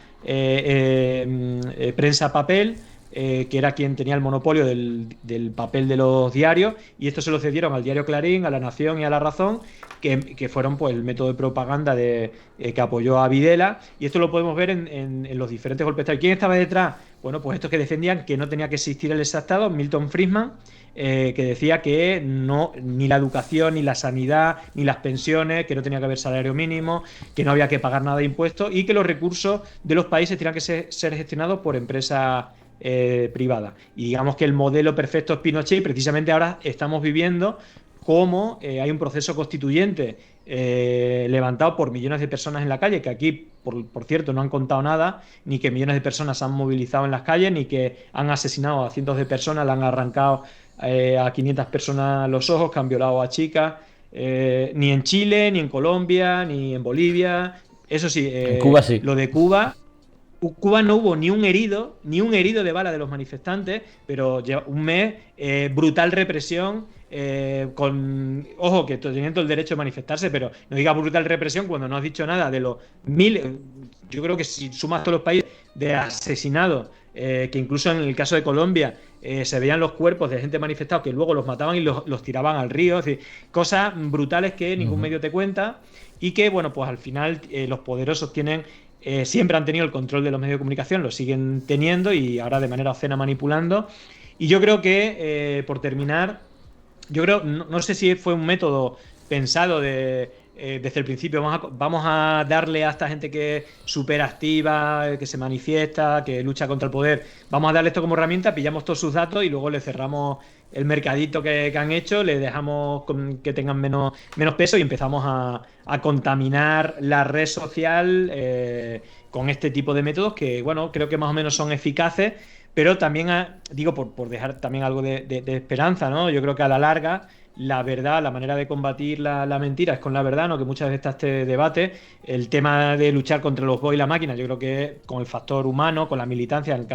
Prensa Papel, que era quien tenía el monopolio del papel de los diarios, y esto se lo cedieron al diario Clarín, a La Nación y a La Razón, que fueron pues el método de propaganda que apoyó a Videla, y esto lo podemos ver en los diferentes golpes de Estado. ¿Quién estaba detrás? Bueno, pues estos que defendían que no tenía que existir el Estado, Milton Friedman, que decía que no, ni la educación, ni la sanidad, ni las pensiones, que no tenía que haber salario mínimo, que no había que pagar nada de impuestos y que los recursos de los países tenían que ser gestionados por empresas privadas. Y digamos que el modelo perfecto es Pinochet, y precisamente ahora estamos viviendo cómo hay un proceso constituyente levantado por millones de personas en la calle, que aquí, por cierto, no han contado nada, ni que millones de personas se han movilizado en las calles, ni que han asesinado a cientos de personas, le han arrancado a 500 personas los ojos, que han violado a chicas, ni en Chile, ni en Colombia, ni en Bolivia. Eso sí, En Cuba sí. lo de Cuba no hubo ni un herido de bala de los manifestantes, pero lleva un mes, brutal represión, ojo, que teniendo el derecho de manifestarse, pero no diga brutal represión cuando no has dicho nada de los yo creo que si sumas todos los países de asesinados, que incluso en el caso de Colombia se veían los cuerpos de gente manifestada que luego los mataban y los tiraban al río, es decir, cosas brutales que ningún medio te cuenta, y que, bueno, pues al final los poderosos siempre han tenido el control de los medios de comunicación, lo siguen teniendo y ahora de manera obscena manipulando. Y yo creo que, por terminar, no sé si fue un método pensado desde el principio, vamos a darle a esta gente que es súper activa, que se manifiesta, que lucha contra el poder, vamos a darle esto como herramienta, pillamos todos sus datos y luego le cerramos el mercadito que han hecho, le dejamos que tengan menos peso y empezamos a contaminar la red social con este tipo de métodos que, bueno, creo que más o menos son eficaces, pero también, digo, por dejar también algo de esperanza, ¿no? Yo creo que a la larga la verdad, la manera de combatir la mentira es con la verdad, ¿no? Que muchas veces está este debate. El tema de luchar contra los bots y la máquina, yo creo que con el factor humano, con la militancia en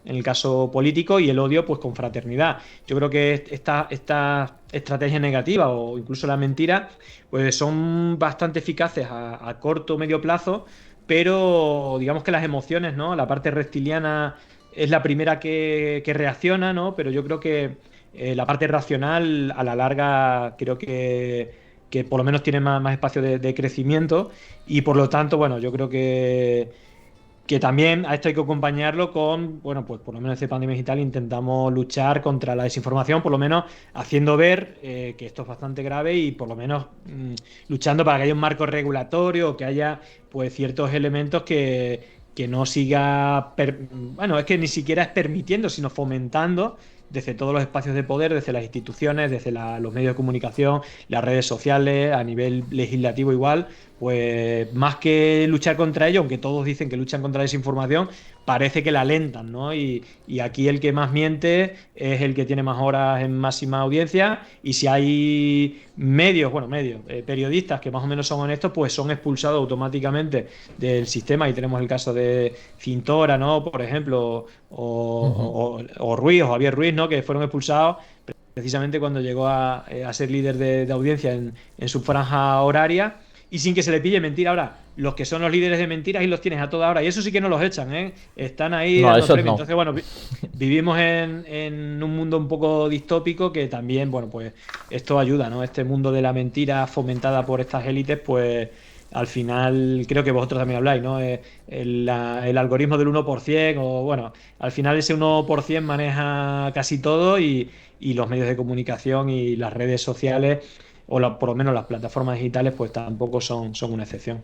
el caso político, y el odio, pues con fraternidad. Yo creo que esta estrategia negativa o incluso la mentira, pues son bastante eficaces a corto o medio plazo, pero digamos que las emociones, ¿no? La parte reptiliana es la primera que reacciona, ¿no? Pero yo creo que la parte racional a la larga creo que por lo menos tiene más espacio de crecimiento, y por lo tanto, bueno, yo creo que también a esto hay que acompañarlo con, bueno, pues por lo menos en Pandemia Digital intentamos luchar contra la desinformación, por lo menos haciendo ver que esto es bastante grave, y por lo menos luchando para que haya un marco regulatorio, que haya pues ciertos elementos que no siga, bueno, es que ni siquiera es permitiendo, sino fomentando desde todos los espacios de poder, desde las instituciones, desde los medios de comunicación, las redes sociales, a nivel legislativo igual, pues más que luchar contra ello, aunque todos dicen que luchan contra la desinformación, parece que la alentan, ¿no? Y aquí el que más miente es el que tiene más horas en máxima audiencia, y si hay periodistas que más o menos son honestos, pues son expulsados automáticamente del sistema, y tenemos el caso de Cintora, ¿no? Por ejemplo, o Ruiz, o Javier Ruiz, ¿no? Que fueron expulsados precisamente cuando llegó a ser líder de audiencia en su franja horaria, y sin que se le pille mentira. Ahora, los que son los líderes de mentiras y los tienes a toda hora, y eso sí que no los echan, ¿eh? Están ahí No, dando esos premios. no. Entonces, bueno, vivimos en un mundo un poco distópico, que también, bueno, pues esto ayuda, ¿no? Este mundo de la mentira fomentada por estas élites, pues al final, creo que vosotros también habláis, ¿no? El algoritmo del 1%, o bueno, al final ese 1% maneja casi todo, y los medios de comunicación y las redes sociales, por lo menos las plataformas digitales, pues tampoco son una excepción.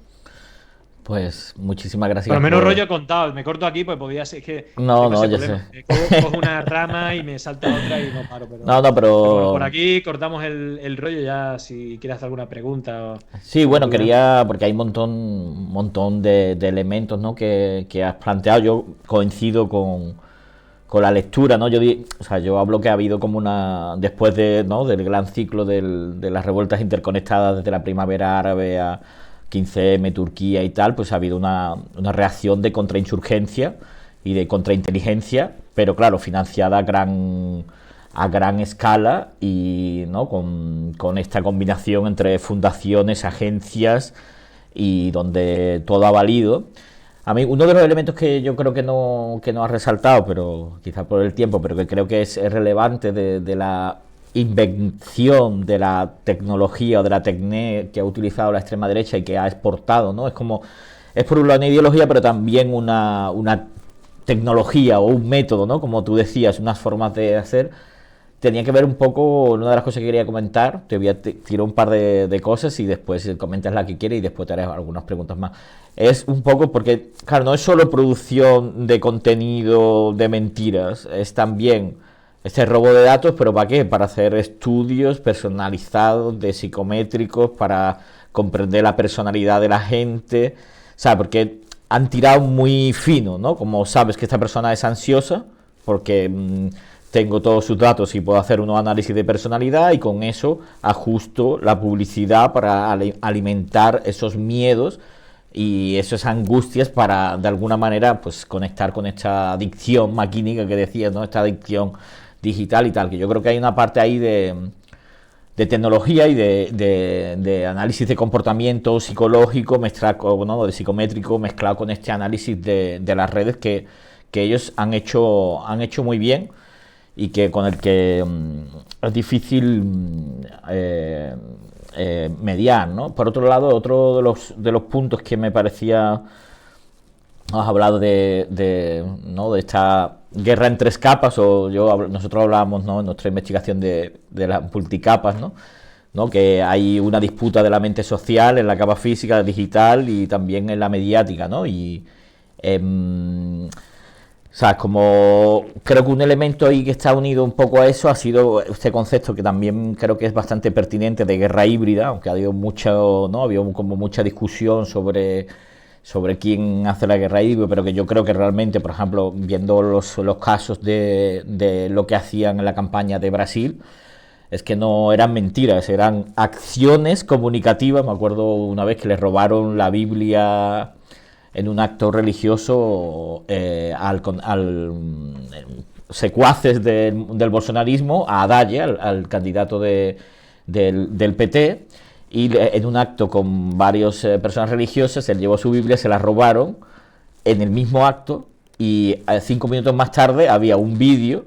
Pues muchísimas Por gracias lo menos por... rollo contado, me corto aquí, pues podría ser que No, tengo no, ese ya problema. sé. Cojo una rama y me salta otra y no paro, No, no, pero bueno, por pero... aquí cortamos el rollo ya, si quieres hacer alguna pregunta Sí, o bueno, duda. quería, porque hay un montón de elementos, ¿no? que has planteado. Yo coincido con la lectura, ¿no? O sea, yo hablo que ha habido como después ¿no? del gran ciclo de las revueltas interconectadas desde la primavera árabe a 15M, Turquía y tal, pues ha habido una reacción de contrainsurgencia y de contrainteligencia, pero claro, financiada a gran escala, y ¿no? con esta combinación entre fundaciones, agencias, y donde todo ha valido. A mí, uno de los elementos que yo creo que no ha resaltado, pero quizás por el tiempo, pero que creo que es relevante de la invención de la tecnología o de la tecné que ha utilizado la extrema derecha y que ha exportado, ¿no? Es como, es por un lado una ideología, pero también una tecnología o un método, ¿no? Como tú decías, unas formas de hacer. Tenía que ver un poco, una de las cosas que quería comentar, te voy a tirar un par de cosas y después comentas la que quieres y después te haré algunas preguntas más. Es un poco porque, claro, no es solo producción de contenido de mentiras, es también este robo de datos, pero ¿para qué? Para hacer estudios personalizados de psicométricos, para comprender la personalidad de la gente, o sea, porque han tirado muy fino, ¿no? Como sabes que esta persona es ansiosa, porque tengo todos sus datos y puedo hacer unos análisis de personalidad y con eso ajusto la publicidad para alimentar esos miedos y esas angustias para de alguna manera pues conectar con esta adicción maquínica que decías, ¿no? Esta adicción digital y tal, que yo creo que hay una parte ahí de tecnología y de análisis de comportamiento psicológico mezclado, ¿no? De psicométrico mezclado con este análisis de las redes que ellos han hecho muy bien y que con el que es difícil mediar, ¿no? Por otro lado, otro de los puntos que me parecía, has hablado ¿no? de esta guerra en tres capas, o nosotros hablábamos, ¿no? En nuestra investigación de las multicapas, ¿no? ¿No? Que hay una disputa de la mente social en la capa física, digital y también en la mediática, ¿no? Y o sea, como creo que un elemento ahí que está unido un poco a eso ha sido este concepto que también creo que es bastante pertinente de guerra híbrida, aunque ha habido mucho, ¿no? Ha habido como mucha discusión sobre quién hace la guerra híbrida, pero que yo creo que realmente, por ejemplo, viendo los casos de lo que hacían en la campaña de Brasil, es que no eran mentiras, eran acciones comunicativas. Me acuerdo una vez que les robaron la Biblia en un acto religioso secuaces del bolsonarismo a Haddad, al candidato del PT, y en un acto con varias personas religiosas, él llevó su Biblia, se la robaron en el mismo acto y 5 minutos más tarde había un vídeo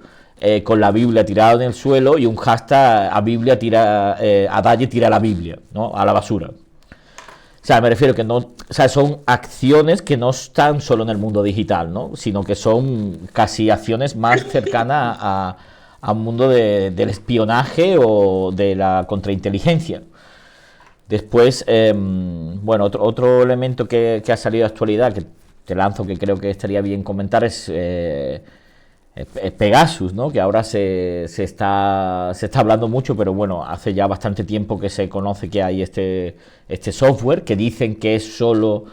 con la Biblia tirada en el suelo y un hashtag Haddad tira la Biblia, ¿no? A la basura. O sea, me refiero que no, o sea, son acciones que no están solo en el mundo digital, ¿no? Sino que son casi acciones más cercanas a un mundo del espionaje o de la contrainteligencia. Después, bueno, otro elemento que ha salido de actualidad, que te lanzo, que creo que estaría bien comentar, es Pegasus, ¿no? Que ahora se está hablando mucho, pero bueno, hace ya bastante tiempo que se conoce que hay este software que dicen que es solo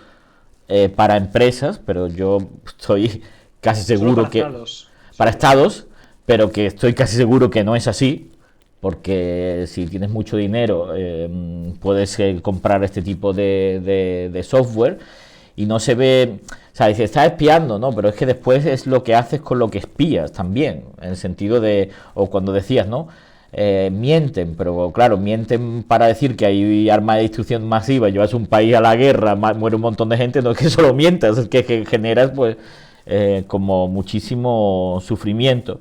para empresas, pero yo estoy casi seguro que para estados, pero que estoy casi seguro que no es así, porque si tienes mucho dinero puedes comprar este tipo de software y no se ve. O sea, dice, estás espiando, ¿no? Pero es que después es lo que haces con lo que espías también, en el sentido de, o cuando decías, ¿no? Mienten, pero claro, mienten para decir que hay armas de destrucción masiva, llevas un país a la guerra, muere un montón de gente, no es que solo mientas, es que generas pues como muchísimo sufrimiento.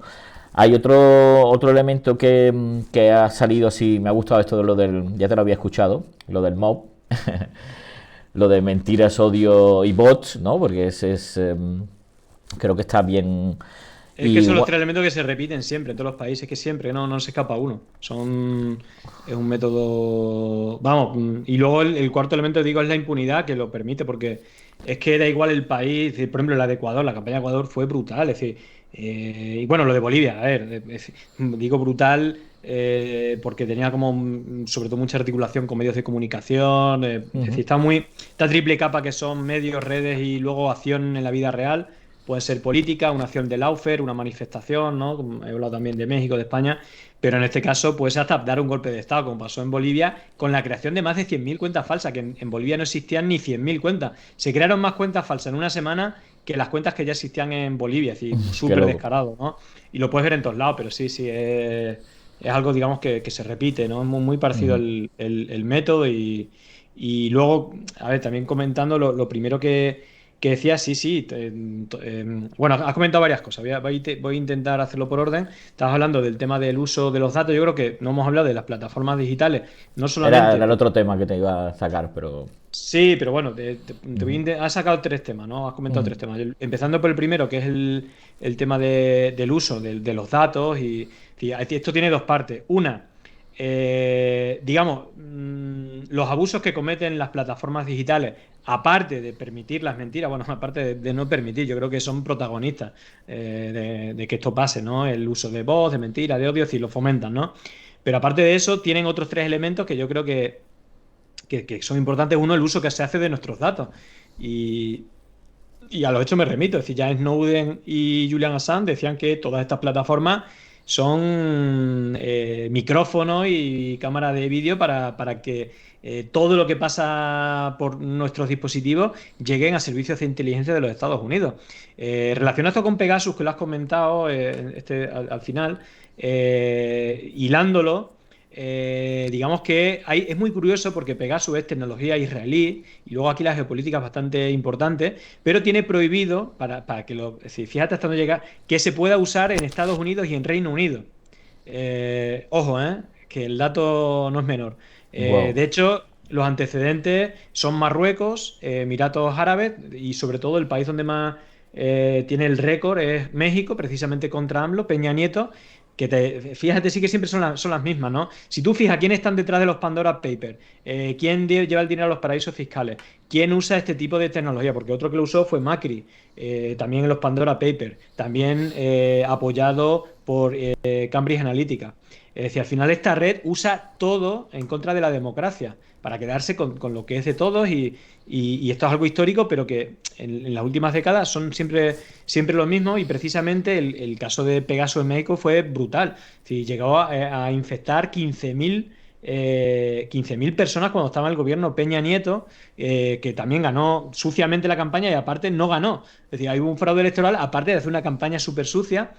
Hay otro elemento que ha salido así, me ha gustado esto de lo del, ya te lo había escuchado, lo del mob, lo de mentiras, odio y bots, ¿no? Porque creo que está bien. Es que son los tres elementos que se repiten siempre en todos los países, que siempre no se escapa uno. Es un método. Vamos, y luego el cuarto elemento, digo, es la impunidad que lo permite, porque es que da igual el país. Por ejemplo, la de Ecuador, la campaña de Ecuador fue brutal. Es decir, y bueno, lo de Bolivia, a ver, digo brutal porque tenía como, sobre todo, mucha articulación con medios de comunicación. Es decir, esta triple capa que son medios, redes y luego acción en la vida real. Puede ser política, una acción de Lawfare, una manifestación, ¿no? Como he hablado también de México, de España, pero en este caso puedes hasta dar un golpe de Estado, como pasó en Bolivia, con la creación de más de 100.000 cuentas falsas, que en Bolivia no existían ni 100.000 cuentas. Se crearon más cuentas falsas en una semana que las cuentas que ya existían en Bolivia, es decir, súper descarado, ¿no? Y lo puedes ver en todos lados, pero sí, es algo, digamos, que se repite, ¿no? Es muy parecido el método y luego, a ver, también comentando lo primero que que decía, sí, sí, bueno, has comentado varias cosas, voy a intentar hacerlo por orden. Estabas hablando del tema del uso de los datos, yo creo que no hemos hablado de las plataformas digitales, no Era solamente. el otro tema que te iba a sacar, pero... Sí, pero bueno, Ujú, has sacado tres temas, ¿no? Has comentado ujú. tres temas. Empezando por el primero, que es el tema del uso de los datos. Y esto tiene dos partes. Una, digamos, los abusos que cometen las plataformas digitales, aparte de permitir las mentiras, bueno, aparte de no permitir, yo creo que son protagonistas de que esto pase, ¿no? El uso de voz, de mentiras, de odio, si lo fomentan, ¿no? Pero aparte de eso, tienen otros tres elementos que yo creo que son importantes. Uno, el uso que se hace de nuestros datos. Y, y a los hechos me remito. Es decir, ya Snowden y Julian Assange decían que todas estas plataformas son micrófonos y cámaras de vídeo para que todo lo que pasa por nuestros dispositivos lleguen a servicios de inteligencia de los Estados Unidos. Relacionado esto con Pegasus, que lo has comentado al final, hilándolo. Digamos que es muy curioso porque Pegasus es tecnología israelí y luego aquí la geopolítica es bastante importante, pero tiene prohibido, para que lo, si fíjate hasta dónde llega, que se pueda usar en Estados Unidos y en Reino Unido. Ojo, que el dato no es menor. Wow. De hecho, los antecedentes son Marruecos, Emiratos Árabes y sobre todo el país donde más tiene el récord es México, precisamente contra AMLO, Peña Nieto, fíjate, sí que siempre son las mismas, ¿no? Si tú fijas quién están detrás de los Pandora Papers, quién lleva el dinero a los paraísos fiscales, quién usa este tipo de tecnología, porque otro que lo usó fue Macri, también en los Pandora Papers, también apoyado por Cambridge Analytica. Es decir, al final esta red usa todo en contra de la democracia para quedarse con lo que es de todos y esto es algo histórico, pero que en las últimas décadas son siempre lo mismo y precisamente el caso de Pegaso en México fue brutal. Es decir, llegó a infectar 15.000 personas cuando estaba en el gobierno Peña Nieto, que también ganó suciamente la campaña y aparte no ganó. Es decir, hay un fraude electoral, aparte de hacer una campaña súper sucia.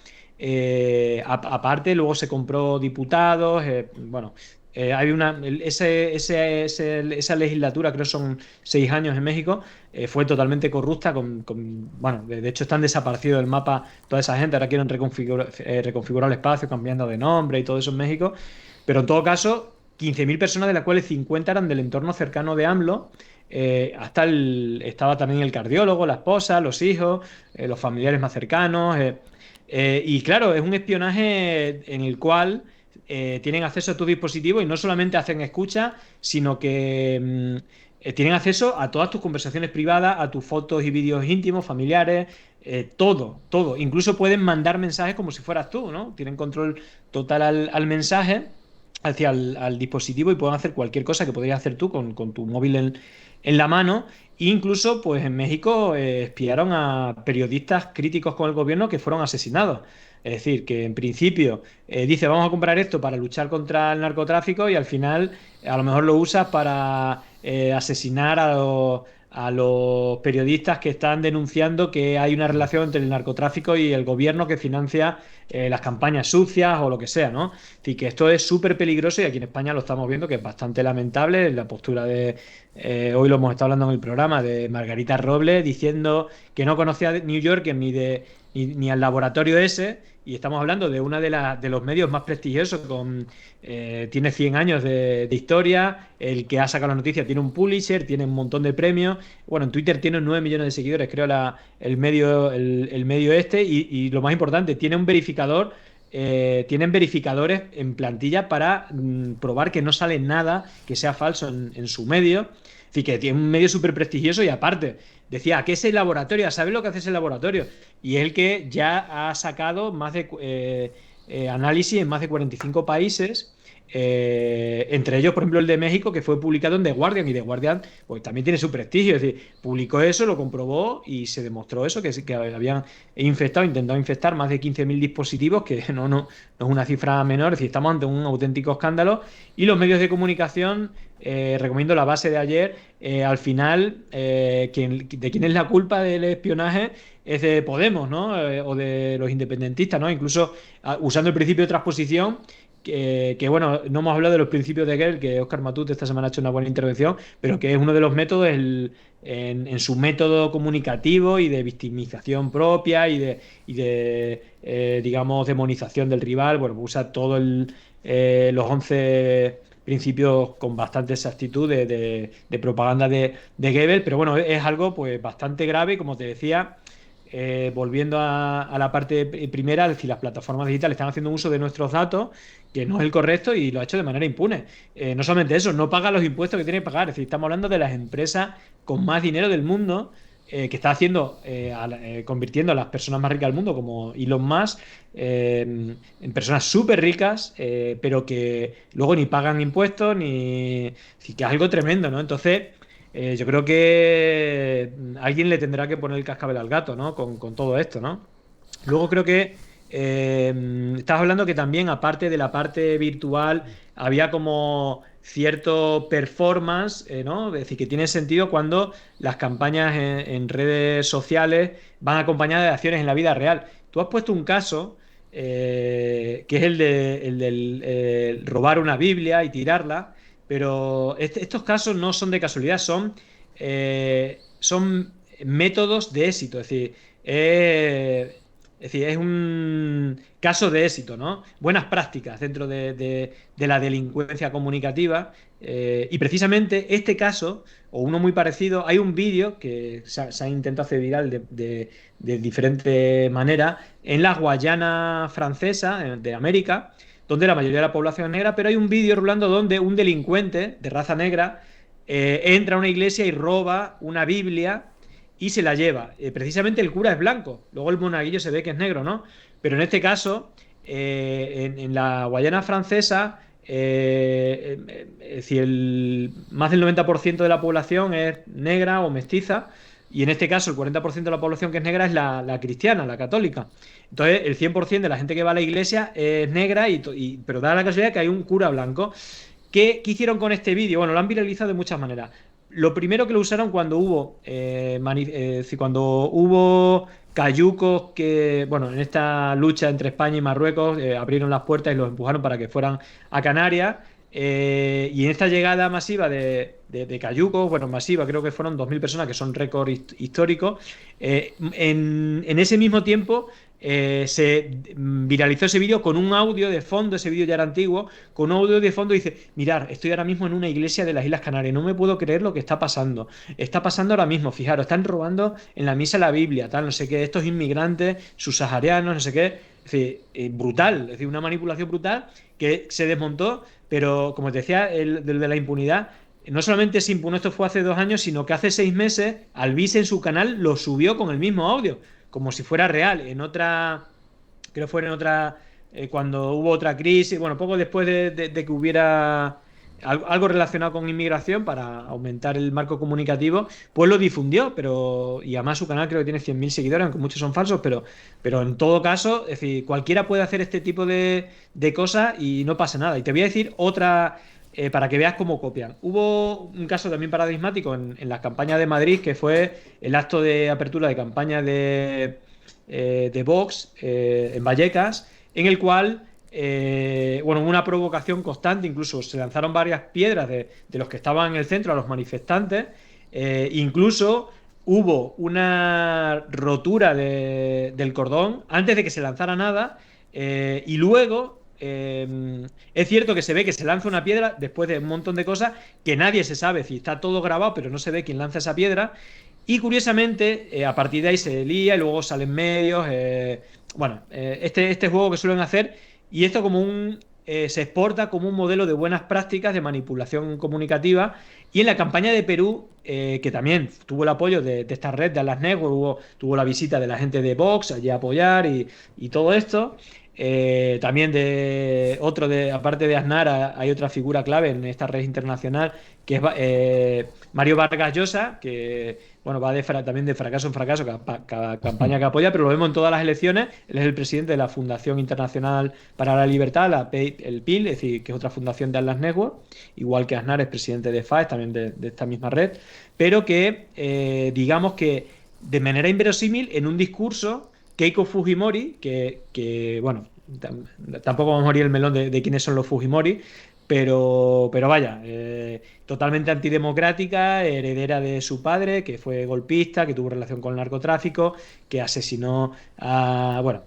Aparte, luego se compró diputados. Bueno, hay esa legislatura, creo que son 6 años en México, fue totalmente corrupta. Bueno, de hecho están desaparecidos del mapa toda esa gente. Ahora quieren reconfigurar el espacio, cambiando de nombre y todo eso en México. Pero en todo caso, 15.000 personas, de las cuales 50 eran del entorno cercano de AMLO. Estaba también el cardiólogo, la esposa, los hijos, los familiares más cercanos. Y claro, es un espionaje en el cual tienen acceso a tu dispositivo y no solamente hacen escucha, sino que tienen acceso a todas tus conversaciones privadas, a tus fotos y vídeos íntimos, familiares, todo, todo. Incluso pueden mandar mensajes como si fueras tú, ¿no? Tienen control total al mensaje, hacia al dispositivo y pueden hacer cualquier cosa que podrías hacer tú con tu móvil en la mano. Incluso, pues en México espiaron a periodistas críticos con el gobierno que fueron asesinados. Es decir, que en principio dice vamos a comprar esto para luchar contra el narcotráfico y al final a lo mejor lo usas para asesinar a los periodistas que están denunciando que hay una relación entre el narcotráfico y el gobierno que financia las campañas sucias o lo que sea, ¿no? Es decir, que esto es súper peligroso y aquí en España lo estamos viendo, que es bastante lamentable la postura hoy lo hemos estado hablando en el programa, de Margarita Robles diciendo que no conocía de New York ni al laboratorio ese, y estamos hablando de una de los medios más prestigiosos, tiene 100 años de historia, el que ha sacado la noticia tiene un Pulitzer, tiene un montón de premios, bueno, en Twitter tiene 9 millones de seguidores, creo, el medio este, y lo más importante, tiene un verificador. Tienen verificadores en plantilla para probar que no sale nada que sea falso en su medio. Es decir, que tiene un medio súper prestigioso y aparte, decía, ¿qué es el laboratorio? ¿Sabes lo que hace ese laboratorio? Y es el que ya ha sacado más de análisis en más de 45 países, entre ellos, por ejemplo, el de México, que fue publicado en The Guardian, y The Guardian pues, también tiene su prestigio. Es decir, publicó eso, lo comprobó y se demostró eso, que habían intentado infectar más de 15.000 dispositivos, que no es una cifra menor. Es decir, estamos ante un auténtico escándalo. Y los medios de comunicación, recomiendo la base de ayer, al final, de quién es la culpa del espionaje es de Podemos, ¿no? O de los independentistas, ¿no? Incluso usando el principio de transposición, bueno, no hemos hablado de los principios de Hegel, que Óscar Matute esta semana ha hecho una buena intervención, pero que es uno de los métodos en su método comunicativo y de victimización propia y de digamos, demonización del rival. Bueno, usa los 11 principios con bastante exactitud de propaganda de Goebbels, pero bueno, es algo pues bastante grave, como te decía. Volviendo a la parte primera, es decir, las plataformas digitales están haciendo uso de nuestros datos, que no es el correcto y lo ha hecho de manera impune. No solamente eso, no paga los impuestos que tiene que pagar. Es decir, estamos hablando de las empresas con más dinero del mundo, que está convirtiendo a las personas más ricas del mundo, como Elon Musk, en personas súper ricas, pero que luego ni pagan impuestos, ni... Es decir, que es algo tremendo, ¿no? Entonces... yo creo que alguien le tendrá que poner el cascabel al gato, ¿no? Con todo esto, ¿no? Luego creo que estás hablando que también, aparte de la parte virtual, había como cierto performance, ¿no? Es decir, que tiene sentido cuando las campañas en redes sociales van acompañadas de acciones en la vida real. Tú has puesto un caso que es el del robar una Biblia y tirarla, pero estos casos no son de casualidad, son métodos de éxito. Es decir, es un caso de éxito, ¿no? Buenas prácticas dentro de la delincuencia comunicativa. Y precisamente este caso, o uno muy parecido, hay un vídeo que se ha intentado hacer viral de diferente manera en la Guayana francesa, de América, donde la mayoría de la población es negra, pero hay un vídeo rulando donde un delincuente de raza negra entra a una iglesia y roba una Biblia y se la lleva. Precisamente el cura es blanco, luego el monaguillo se ve que es negro, ¿no? Pero en este caso, en la Guayana francesa, es decir, más del 90% de la población es negra o mestiza, y en este caso el 40% de la población que es negra es la cristiana, la católica. Entonces, el 100% de la gente que va a la iglesia es negra, pero da la casualidad que hay un cura blanco. ¿Qué hicieron con este vídeo? Bueno, lo han viralizado de muchas maneras. Lo primero que lo usaron cuando hubo cayucos que, bueno, en esta lucha entre España y Marruecos, abrieron las puertas y los empujaron para que fueran a Canarias. Y en esta llegada masiva de cayucos, bueno, masiva, creo que fueron 2.000 personas, que son récord histórico. En ese mismo tiempo se viralizó ese vídeo con un audio de fondo. Ese vídeo ya era antiguo, con un audio de fondo dice: mirar, estoy ahora mismo en una iglesia de las Islas Canarias, no me puedo creer lo que está pasando ahora mismo, fijaros, están robando en la misa la Biblia, tal, no sé qué, estos inmigrantes subsaharianos, no sé qué. Es decir, brutal, es decir, una manipulación brutal que se desmontó, pero como te decía, el de la impunidad, no solamente se impugnó, esto fue hace 2 años, sino que hace 6 meses Albiz en su canal lo subió con el mismo audio, como si fuera real. Creo que fue en otra, cuando hubo otra crisis, bueno, poco después de que hubiera algo relacionado con inmigración para aumentar el marco comunicativo, pues lo difundió, y además su canal creo que tiene 100.000 seguidores, aunque muchos son falsos, pero en todo caso, es decir, cualquiera puede hacer este tipo de cosas y no pasa nada. Y te voy a decir otra, para que veas cómo copian. Hubo un caso también paradigmático en las campañas de Madrid, que fue el acto de apertura de campaña de Vox en Vallecas, en el cual, bueno, una provocación constante, incluso se lanzaron varias piedras de los que estaban en el centro a los manifestantes, incluso hubo una rotura del cordón antes de que se lanzara nada, y luego... es cierto que se ve que se lanza una piedra después de un montón de cosas que nadie se sabe si está todo grabado, pero no se ve quién lanza esa piedra. Y curiosamente, a partir de ahí se lía y luego salen medios. Bueno, este juego que suelen hacer, y esto se exporta como un modelo de buenas prácticas de manipulación comunicativa. Y en la campaña de Perú, que también tuvo el apoyo de esta red de Atlas Network, tuvo la visita de la gente de Vox allí a apoyar y todo esto. También aparte de Aznar, hay otra figura clave en esta red internacional, que es Mario Vargas Llosa, que bueno, va también de fracaso en fracaso cada campaña que apoya, pero lo vemos en todas las elecciones. Él es el presidente de la Fundación Internacional para la Libertad, el PIL, es decir, que es otra fundación de Atlas Network, igual que Aznar es presidente de FAES, también de esta misma red, pero que digamos que de manera inverosímil, en un discurso, Keiko Fujimori, bueno, tampoco vamos a morir el melón de quiénes son los Fujimori, pero vaya, totalmente antidemocrática, heredera de su padre, que fue golpista, que tuvo relación con el narcotráfico, que asesinó a... Bueno,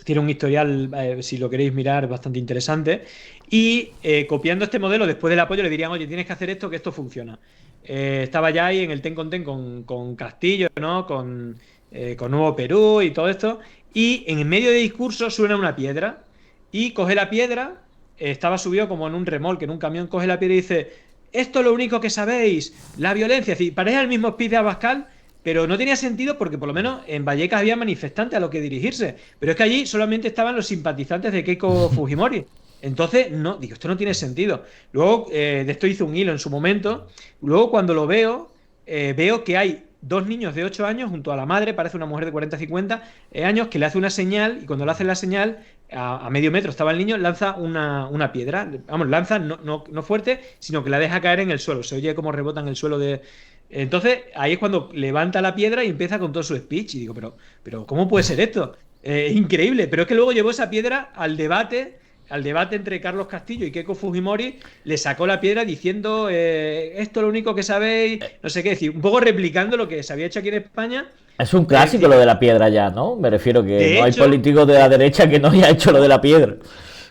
tiene un historial, si lo queréis mirar, bastante interesante. Y copiando este modelo, después del apoyo, le dirían, oye, tienes que hacer esto, que esto funciona. Estaba ya ahí en el ten con Castillo, ¿no? Con Nuevo Perú y todo esto. Y en medio de discurso suena una piedra. Y coge la piedra, estaba subido como en un remolque, en un camión, coge la piedra y dice, esto es lo único que sabéis, la violencia. Es decir, parece el mismo speech de Abascal, pero no tenía sentido porque por lo menos en Vallecas había manifestantes a los que dirigirse. Pero es que allí solamente estaban los simpatizantes de Keiko Fujimori. Entonces, no, digo, esto no tiene sentido. Luego, de esto hice un hilo en su momento. Luego, cuando lo veo, veo que hay dos niños de 8 años junto a la madre, parece una mujer de 40 50 años, que le hace una señal y cuando le hace la señal, a medio metro estaba el niño, lanza una piedra. Vamos, lanza no fuerte, sino que la deja caer en el suelo. Se oye cómo rebota en el suelo de... Entonces, ahí es cuando levanta la piedra y empieza con todo su speech. Y digo, pero ¿cómo puede ser esto? Es increíble. Pero es que luego llevó esa piedra al debate entre Carlos Castillo y Keiko Fujimori, le sacó la piedra diciendo esto es lo único que sabéis, no sé qué decir, un poco replicando lo que se había hecho aquí en España. Es un clásico lo de la piedra ya, ¿no? Me refiero que no hay Hecho, políticos de la derecha que no haya hecho lo de la piedra.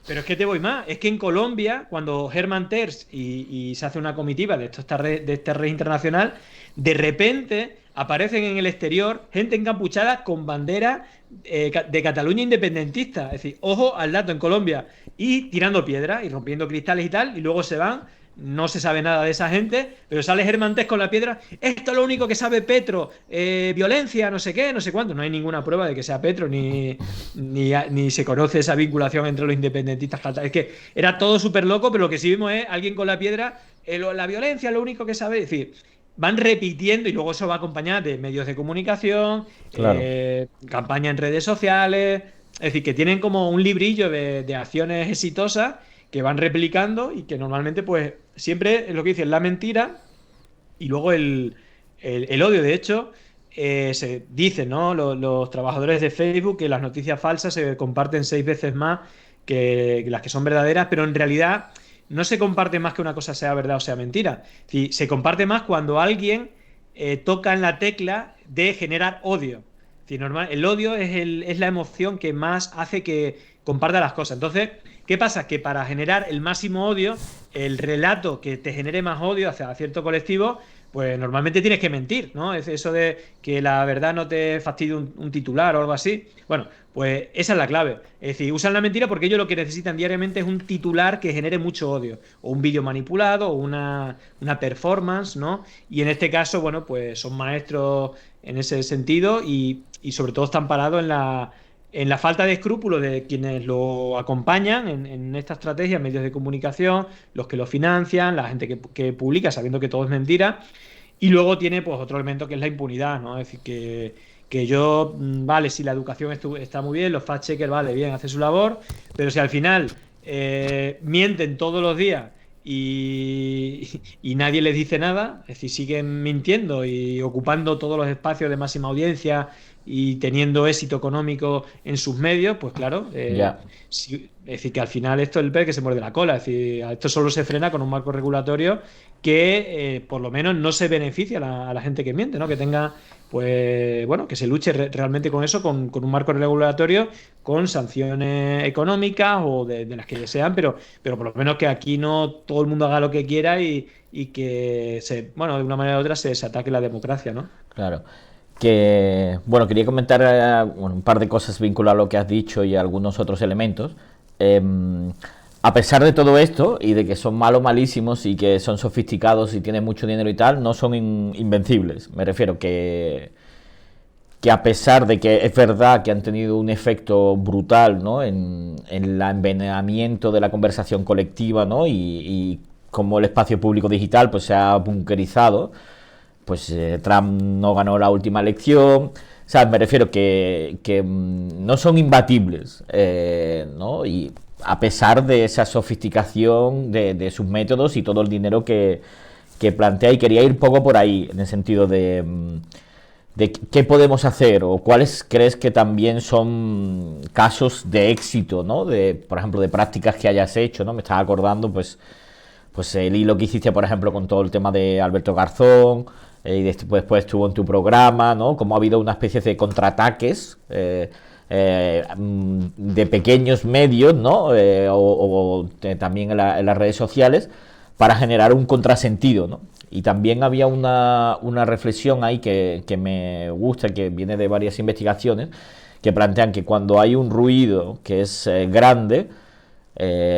pero es que te voy más, es que en Colombia, cuando Herman Terz y se hace una comitiva de esta red internacional, de repente aparecen en el exterior gente encapuchada con bandera de Cataluña independentista. Es decir, ojo al dato en Colombia, y tirando piedras y rompiendo cristales y tal, y luego se van. No se sabe nada de esa gente, pero sale Herman Terz con la piedra. Esto es lo único que sabe Petro. Violencia, no sé qué, no sé cuánto. No hay ninguna prueba de que sea Petro, ni se conoce esa vinculación entre los independentistas. Es que era todo súper loco, pero lo que sí vimos es alguien con la piedra. La violencia es lo único que sabe. Es decir, van repitiendo y luego eso va acompañado de medios de comunicación, Claro. campaña en redes sociales. Es decir, que tienen como un librillo de acciones exitosas que van replicando y que normalmente, pues, siempre es lo que dicen, la mentira y luego el odio. De hecho, se dice, ¿no? Los trabajadores de Facebook que las noticias falsas se comparten 6 veces más que las que son verdaderas, pero en realidad no se comparte más que una cosa sea verdad o sea mentira. Es decir, se comparte más cuando alguien toca en la tecla de generar odio. Es decir, el odio es la emoción que más hace que comparta las cosas. Entonces, ¿qué pasa? Que para generar el máximo odio, el relato que te genere más odio hacia cierto colectivo, pues normalmente tienes que mentir, ¿no? Es eso de que la verdad no te fastidie un titular o algo así. Bueno, pues esa es la clave. Es decir, usan la mentira porque ellos lo que necesitan diariamente es un titular que genere mucho odio. O un vídeo manipulado, o una performance, ¿no? Y en este caso, bueno, pues son maestros en ese sentido y sobre todo están parados en la falta de escrúpulos de quienes lo acompañan en esta estrategia, medios de comunicación, los que lo financian, la gente que publica sabiendo que todo es mentira. Y luego tiene pues otro elemento que es la impunidad, ¿no? Es decir, que yo, vale, si la educación está muy bien, los fact-checkers, vale, bien, hacen su labor, pero si al final mienten todos los días y nadie les dice nada, es decir, siguen mintiendo y ocupando todos los espacios de máxima audiencia y teniendo éxito económico en sus medios, pues claro, Ya. es decir, que al final esto es el pez que se muerde la cola. Es decir, esto solo se frena con un marco regulatorio que por lo menos no se beneficia a la gente que miente, ¿no? Que tenga, pues, bueno, que se luche realmente con eso, con un marco regulatorio, con sanciones económicas o de las que sean, pero por lo menos que aquí no todo el mundo haga lo que quiera y que, bueno, de una manera u otra se ataque la democracia, ¿no? Claro. Que, bueno, quería comentar bueno, un par de cosas vinculadas a lo que has dicho y a algunos otros elementos. A pesar de todo esto y de que son malos, malísimos y que son sofisticados y tienen mucho dinero y tal, no son invencibles. Me refiero que a pesar de que es verdad que han tenido un efecto brutal, ¿no? en el envenenamiento de la conversación colectiva, ¿no? y como el espacio público digital pues se ha bunkerizado, pues Trump no ganó la última elección. O sea, me refiero que no son imbatibles, ¿no? Y a pesar de esa sofisticación de sus métodos y todo el dinero que plantea, y quería ir poco por ahí, en el sentido de qué podemos hacer o cuáles crees que también son casos de éxito, ¿no? De, por ejemplo, de prácticas que hayas hecho, ¿no? Me estaba acordando, pues el hilo que hiciste, por ejemplo, con todo el tema de Alberto Garzón, y después estuvo en tu programa, ¿no? Como ha habido una especie de contraataques de pequeños medios, ¿no? También en las redes sociales para generar un contrasentido, ¿no? Y también había una reflexión ahí que me gusta, que viene de varias investigaciones, que plantean que cuando hay un ruido que es grande,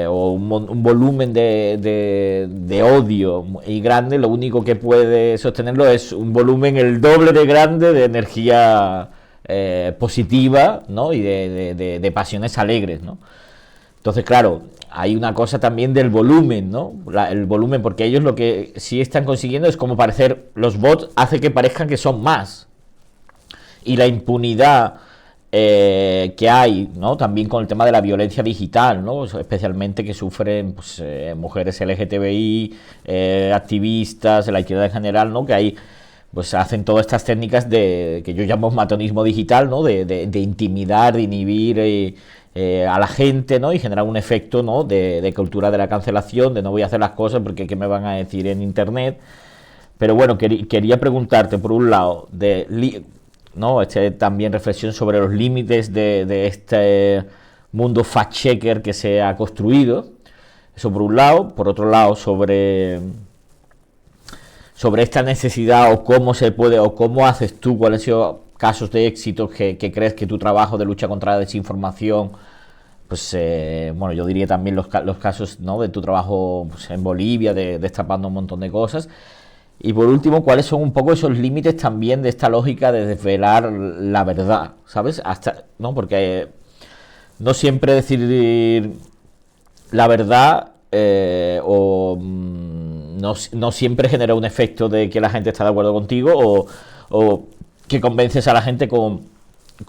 o un volumen de odio y grande, lo único que puede sostenerlo es un volumen el doble de grande de energía positiva, ¿no? Y de pasiones alegres, ¿no? Entonces, claro, hay una cosa también del volumen, ¿no? El volumen, porque ellos lo que sí están consiguiendo es como parecer, los bots hace que parezcan que son más. Y la impunidad que hay, ¿no? También con el tema de la violencia digital, ¿no? Especialmente que sufren pues, mujeres LGTBI, activistas, la izquierda en general, ¿no? Que hay, pues hacen todas estas técnicas de que yo llamo matonismo digital, ¿no? De intimidar, de inhibir a la gente, ¿no? Y generar un efecto, ¿no? De cultura de la cancelación, de no voy a hacer las cosas porque qué me van a decir en internet. Pero bueno, quería preguntarte, por un lado, ¿no? También reflexión sobre los límites de este mundo fact-checker que se ha construido. Eso por un lado. Por otro lado, sobre esta necesidad o cómo se puede, o cómo haces tú, cuáles han sido casos de éxito que crees que tu trabajo de lucha contra la desinformación, pues bueno, yo diría también los casos, ¿no? De tu trabajo pues, en Bolivia, destapando un montón de cosas. Y por último, ¿cuáles son un poco esos límites también de esta lógica de desvelar la verdad? ¿Sabes? ¿No? Porque no siempre decir la verdad no siempre genera un efecto de que la gente está de acuerdo contigo o que convences a la gente con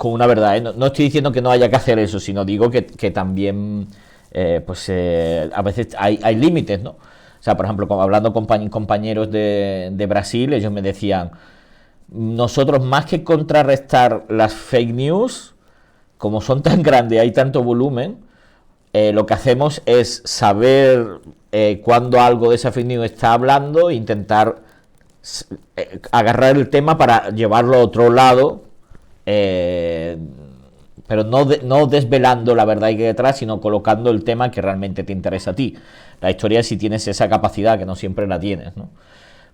una verdad, ¿eh? No estoy diciendo que no haya que hacer eso, sino digo que también a veces hay límites, ¿no? O sea, por ejemplo, hablando con compañeros de Brasil, ellos me decían, nosotros más que contrarrestar las fake news, como son tan grandes, hay tanto volumen, lo que hacemos es saber cuándo algo de esa fake news está hablando e intentar agarrar el tema para llevarlo a otro lado, pero no desvelando la verdad que hay detrás, sino colocando el tema que realmente te interesa a ti. La historia es si tienes esa capacidad, que no siempre la tienes, ¿no?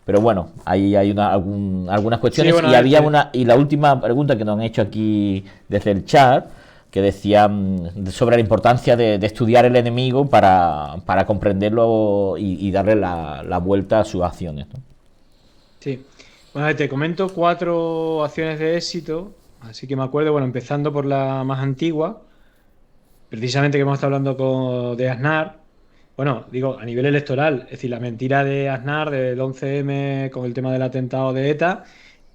Pero bueno, ahí hay algunas cuestiones. Sí, bueno, y había y la última pregunta que nos han hecho aquí desde el chat, que decía sobre la importancia de estudiar el enemigo para comprenderlo y darle la vuelta a sus acciones, ¿no? Sí. Bueno, te comento 4 acciones de éxito. Así que me acuerdo, bueno, empezando por la más antigua, precisamente que hemos estado hablando de Aznar. Bueno, digo, a nivel electoral, es decir, la mentira de Aznar del 11M con el tema del atentado de ETA,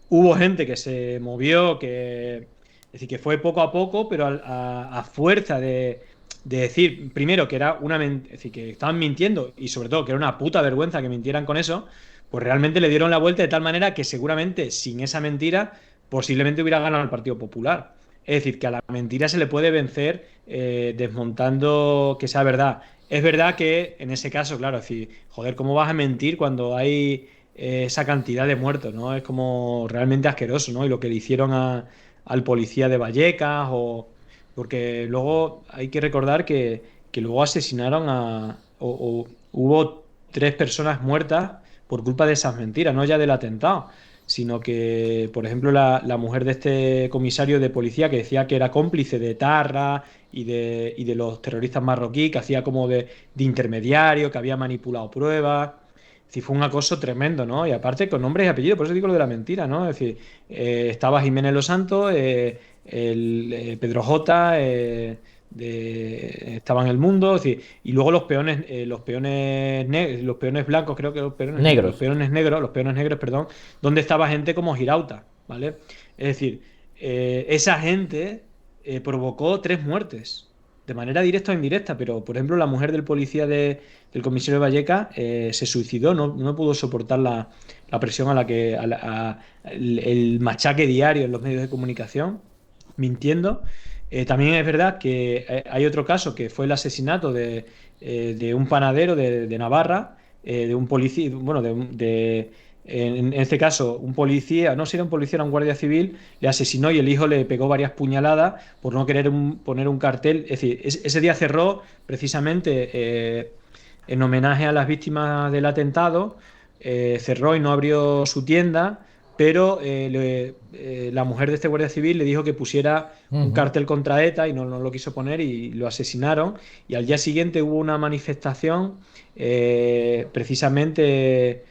hubo gente que se movió, es decir, que fue poco a poco, pero a fuerza de decir, primero, que era es decir, que estaban mintiendo y sobre todo que era una puta vergüenza que mintieran con eso, pues realmente le dieron la vuelta de tal manera que seguramente sin esa mentira posiblemente hubiera ganado el Partido Popular. Es decir, que a la mentira se le puede vencer desmontando que sea verdad. Es verdad que en ese caso, claro, es decir, joder, ¿cómo vas a mentir cuando hay esa cantidad de muertos, ¿no? Es como realmente asqueroso, ¿no? Y lo que le hicieron al policía de Vallecas, porque luego hay que recordar que luego asesinaron o hubo 3 personas muertas por culpa de esas mentiras, no ya del atentado, sino que, por ejemplo, la mujer de este comisario de policía que decía que era cómplice de Tarra y de los terroristas marroquíes, que hacía como de intermediario, que había manipulado pruebas. Es decir, fue un acoso tremendo, ¿no? Y aparte con nombres y apellidos, por eso digo lo de la mentira, ¿no? Es decir, estaba Jiménez Los Santos, Pedro J, estaba en El Mundo, es decir, y luego los peones blancos, creo que los peones negros, perdón, donde estaba gente como Girauta, ¿vale? Es decir, esa gente provocó 3 muertes de manera directa o indirecta, pero por ejemplo la mujer del policía del comisario de Vallecas se suicidó, no pudo soportar la presión a la que el machaque diario en los medios de comunicación, mintiendo. También es verdad que hay otro caso que fue el asesinato de un panadero de Navarra, de un policía, bueno, en este caso, un policía, no sé si era un policía, era un guardia civil, le asesinó y el hijo le pegó varias puñaladas por no querer poner un cartel. Es decir, ese día cerró precisamente en homenaje a las víctimas del atentado, cerró y no abrió su tienda, pero la mujer de este guardia civil le dijo que pusiera un Ujú. cartel contra ETA y no lo quiso poner y lo asesinaron. Y al día siguiente hubo una manifestación precisamente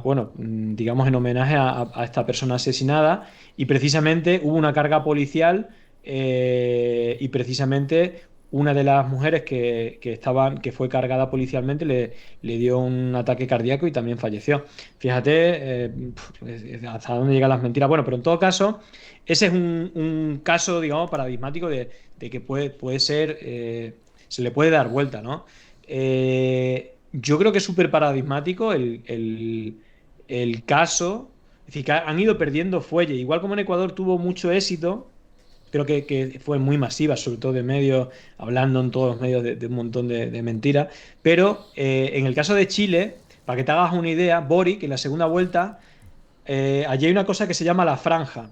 bueno, digamos en homenaje a esta persona asesinada y precisamente hubo una carga policial y precisamente una de las mujeres que fue cargada policialmente le dio un ataque cardíaco y también falleció. Fíjate hasta dónde llegan las mentiras. Bueno, pero en todo caso, ese es un caso, digamos, paradigmático de que puede ser, se le puede dar vuelta, ¿no? Yo creo que es súper paradigmático el caso. Es decir, que han ido perdiendo fuelle. Igual como en Ecuador tuvo mucho éxito, creo que fue muy masiva, sobre todo de medios, hablando en todos los medios de un montón de mentiras. Pero en el caso de Chile, para que te hagas una idea, Boric en la segunda vuelta, allí hay una cosa que se llama la franja.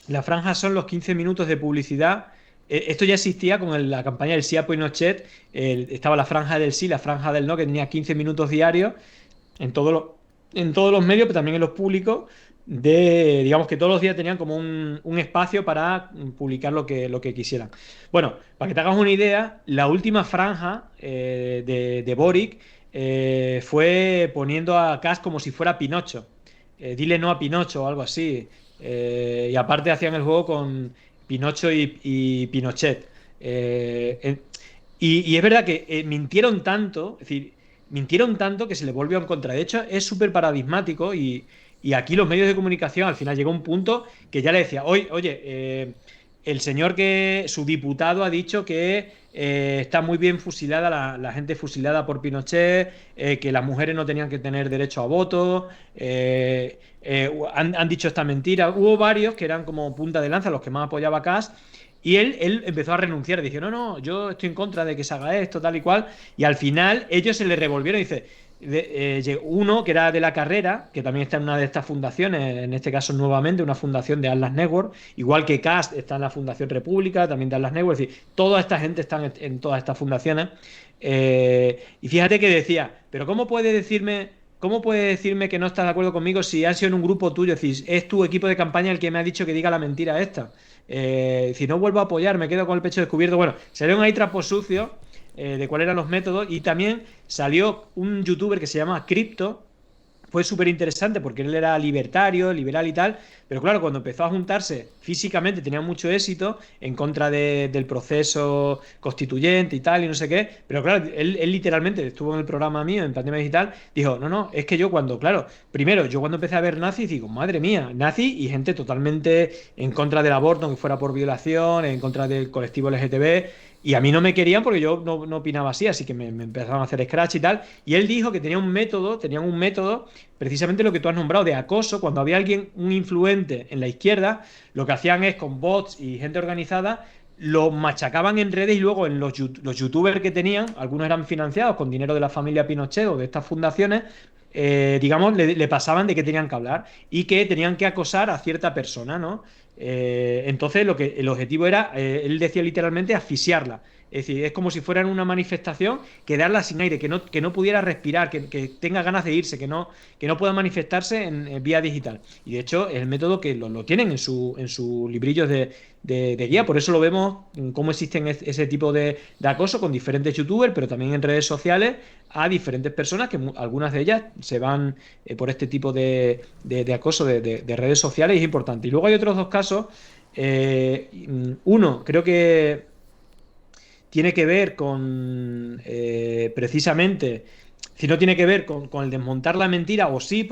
La franja son los 15 minutos de publicidad. Esto ya existía con la campaña del Sí a Pinochet. Estaba la franja del sí, la franja del no, que tenía 15 minutos diarios en en todos los medios, pero también en los públicos. Digamos que todos los días tenían como un espacio para publicar lo que quisieran. Bueno, para que te hagas una idea, la última franja de Boric fue poniendo a Kast como si fuera Pinocho. Dile no a Pinocho o algo así. Y aparte hacían el juego con Pinocho y Pinochet. Y es verdad que mintieron tanto, es decir, mintieron tanto que se le volvió en contra. De hecho, es súper paradigmático y aquí los medios de comunicación al final llegó un punto que ya le decía, oye, el señor que su diputado ha dicho que está muy bien fusilada la gente fusilada por Pinochet, que las mujeres no tenían que tener derecho a voto, han dicho esta mentira. Hubo varios que eran como punta de lanza, los que más apoyaba a Kast, y él empezó a renunciar, dijo, no, yo estoy en contra de que se haga esto, tal y cual, y al final ellos se le revolvieron y dice, uno que era de la carrera, que también está en una de estas fundaciones, en este caso nuevamente una fundación de Atlas Network, igual que Cast está en la Fundación República, también de Atlas Network, es decir, toda esta gente está en todas estas fundaciones. Y fíjate que decía, pero ¿cómo puede decirme que no estás de acuerdo conmigo si has sido en un grupo tuyo? Es decir, es tu equipo de campaña el que me ha dicho que diga la mentira esta. Si no vuelvo a apoyar, me quedo con el pecho descubierto. Bueno, salieron ahí trapos sucios de cuáles eran los métodos y también salió un youtuber que se llama Crypto. Fue súper interesante porque él era libertario, liberal y tal, pero claro, cuando empezó a juntarse físicamente tenía mucho éxito en contra del proceso constituyente y tal, y no sé qué, pero claro, él literalmente estuvo en el programa mío en Pandemia Digital, dijo, no, es que yo claro, primero, yo cuando empecé a ver nazis, digo, madre mía, nazis y gente totalmente en contra del aborto, aunque fuera por violación, en contra del colectivo LGTB, y a mí no me querían porque yo no opinaba así que me empezaron a hacer scratch y tal. Y él dijo que tenían un método, precisamente lo que tú has nombrado, de acoso. Cuando había alguien, un influente en la izquierda, lo que hacían es con bots y gente organizada, lo machacaban en redes y luego en los youtubers que tenían, algunos eran financiados con dinero de la familia Pinochet o de estas fundaciones, digamos, le pasaban de qué tenían que hablar y que tenían que acosar a cierta persona, ¿no? Entonces el objetivo era, él decía literalmente, asfixiarla. Es decir, es como si fuera en una manifestación, quedarla sin aire, que no pudiera respirar, que tenga ganas de irse, que no pueda manifestarse en vía digital. Y de hecho, es el método que lo tienen en su librillos de guía. Por eso lo vemos cómo existen ese tipo de acoso con diferentes youtubers, pero también en redes sociales a diferentes personas, que algunas de ellas se van por este tipo de acoso de redes sociales y es importante. Y luego hay otros dos casos. Uno, creo que tiene que ver con precisamente Si no tiene que ver con el desmontar la mentira, o sí,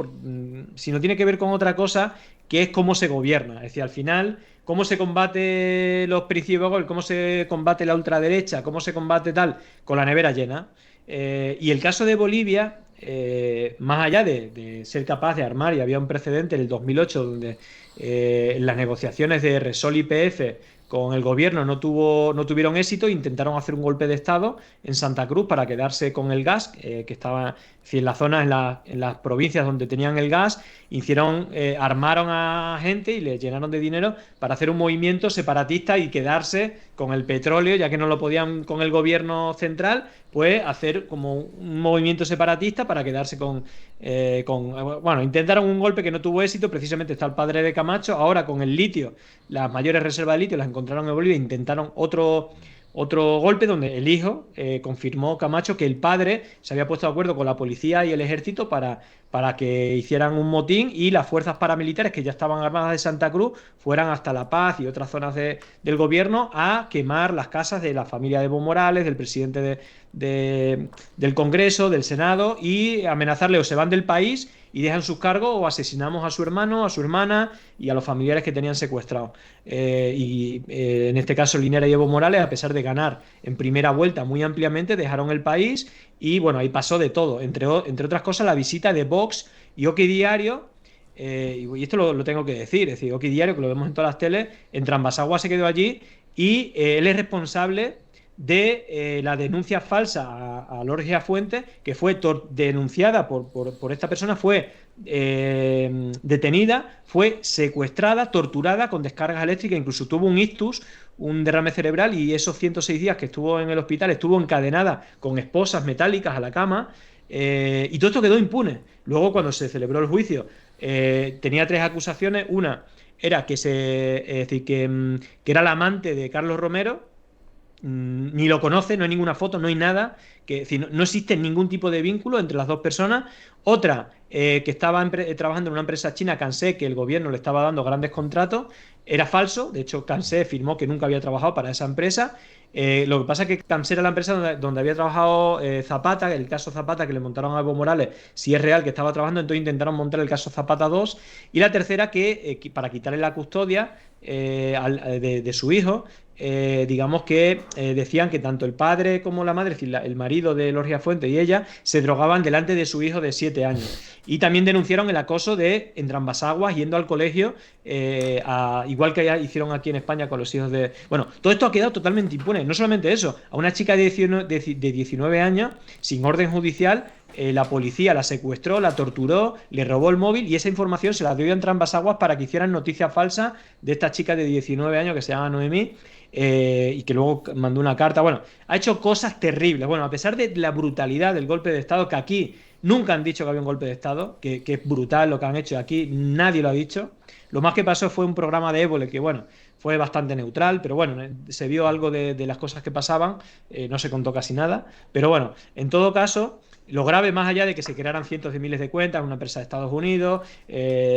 si no tiene que ver con otra cosa, que es cómo se gobierna. Es decir, al final, cómo se combate los principios, cómo se combate la ultraderecha, cómo se combate tal, con la nevera llena. Y el caso de Bolivia, más allá de ser capaz de armar, y había un precedente en el 2008 donde en las negociaciones de Repsol y YPF con el gobierno no tuvieron éxito, intentaron hacer un golpe de Estado en Santa Cruz para quedarse con el gas, que estaba en las zonas, en las provincias donde tenían el gas, armaron a gente y les llenaron de dinero para hacer un movimiento separatista y quedarse con el petróleo, ya que no lo podían con el gobierno central, pues hacer como un movimiento separatista para quedarse bueno, intentaron un golpe que no tuvo éxito, precisamente está el padre de Camacho, ahora con el litio, las mayores reservas de litio las encontraron en Bolivia, intentaron otro golpe donde el hijo confirmó Camacho que el padre se había puesto de acuerdo con la policía y el ejército para que hicieran un motín y las fuerzas paramilitares que ya estaban armadas de Santa Cruz fueran hasta La Paz y otras zonas del gobierno a quemar las casas de la familia de Evo Morales, del presidente del Congreso, del Senado, y amenazarle: o se van del país y dejan sus cargos, o asesinamos a su hermano, a su hermana y a los familiares que tenían secuestrados. En este caso, Linera y Evo Morales, a pesar de ganar en primera vuelta muy ampliamente, dejaron el país y bueno, ahí pasó de todo. Entre otras cosas, la visita de Vox y Oki Diario. Y esto lo tengo que decir, es decir, Oki Diario, que lo vemos en todas las teles, en Trambasaguas se quedó allí y él es responsable de la denuncia falsa a Lorgia Fuentes, que fue denunciada por esta persona, fue detenida, fue secuestrada, torturada con descargas eléctricas, incluso tuvo un ictus, un derrame cerebral, y esos 106 días que estuvo en el hospital estuvo encadenada con esposas metálicas a la cama, y todo esto quedó impune. Luego, cuando se celebró el juicio, tenía 3 acusaciones. Una era es decir, que era la amante de Carlos Romero. Ni lo conoce, no hay ninguna foto, no hay nada, que, es decir, no existe ningún tipo de vínculo entre las dos personas. Otra, que estaba trabajando en una empresa china, Cansé, que el gobierno le estaba dando grandes contratos, era falso. De hecho, Cansé afirmó que nunca había trabajado para esa empresa. Lo que pasa es que Cansé era la empresa donde había trabajado Zapata, el caso Zapata que le montaron a Evo Morales, si es real que estaba trabajando, entonces intentaron montar el caso Zapata 2. Y la tercera, que para quitarle la custodia de su hijo, digamos que decían que tanto el padre como la madre, es decir, el marido de Lorgia Fuente y ella, se drogaban delante de su hijo de 7 años. Y también denunciaron el acoso de Entrambasaguas yendo al colegio, igual que hicieron aquí en España con los hijos de... Bueno, todo esto ha quedado totalmente impune. No solamente eso, a una chica de 19 años, sin orden judicial, la policía la secuestró, la torturó, le robó el móvil, y esa información se la dio a Entrambasaguas para que hicieran noticias falsas de esta chica de 19 años que se llama Noemí, y que luego mandó una carta. Bueno, ha hecho cosas terribles. Bueno, a pesar de la brutalidad del golpe de Estado, que aquí nunca han dicho que había un golpe de Estado, que es brutal lo que han hecho aquí, nadie lo ha dicho. Lo más que pasó fue un programa de Évole que, bueno, fue bastante neutral, pero bueno, se vio algo de las cosas que pasaban, no se contó casi nada. Pero bueno, en todo caso, lo grave, más allá de que se crearan cientos de miles de cuentas, una empresa de Estados Unidos,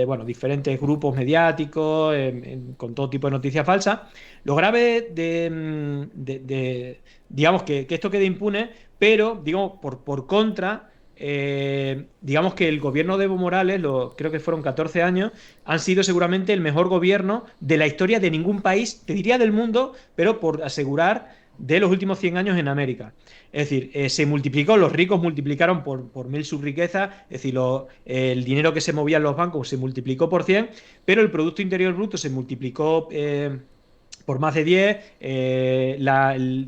bueno, diferentes grupos mediáticos, con todo tipo de noticias falsas, lo grave digamos, que esto quede impune, pero, digamos, por contra, digamos que el gobierno de Evo Morales, creo que fueron 14 años, han sido seguramente el mejor gobierno de la historia de ningún país, te diría del mundo, pero por asegurar, de los últimos 100 años en América. Es decir, se multiplicó, los ricos multiplicaron por 1000 su riqueza, es decir, el dinero que se movía en los bancos se multiplicó por 100, pero el Producto Interior Bruto se multiplicó por más de 10,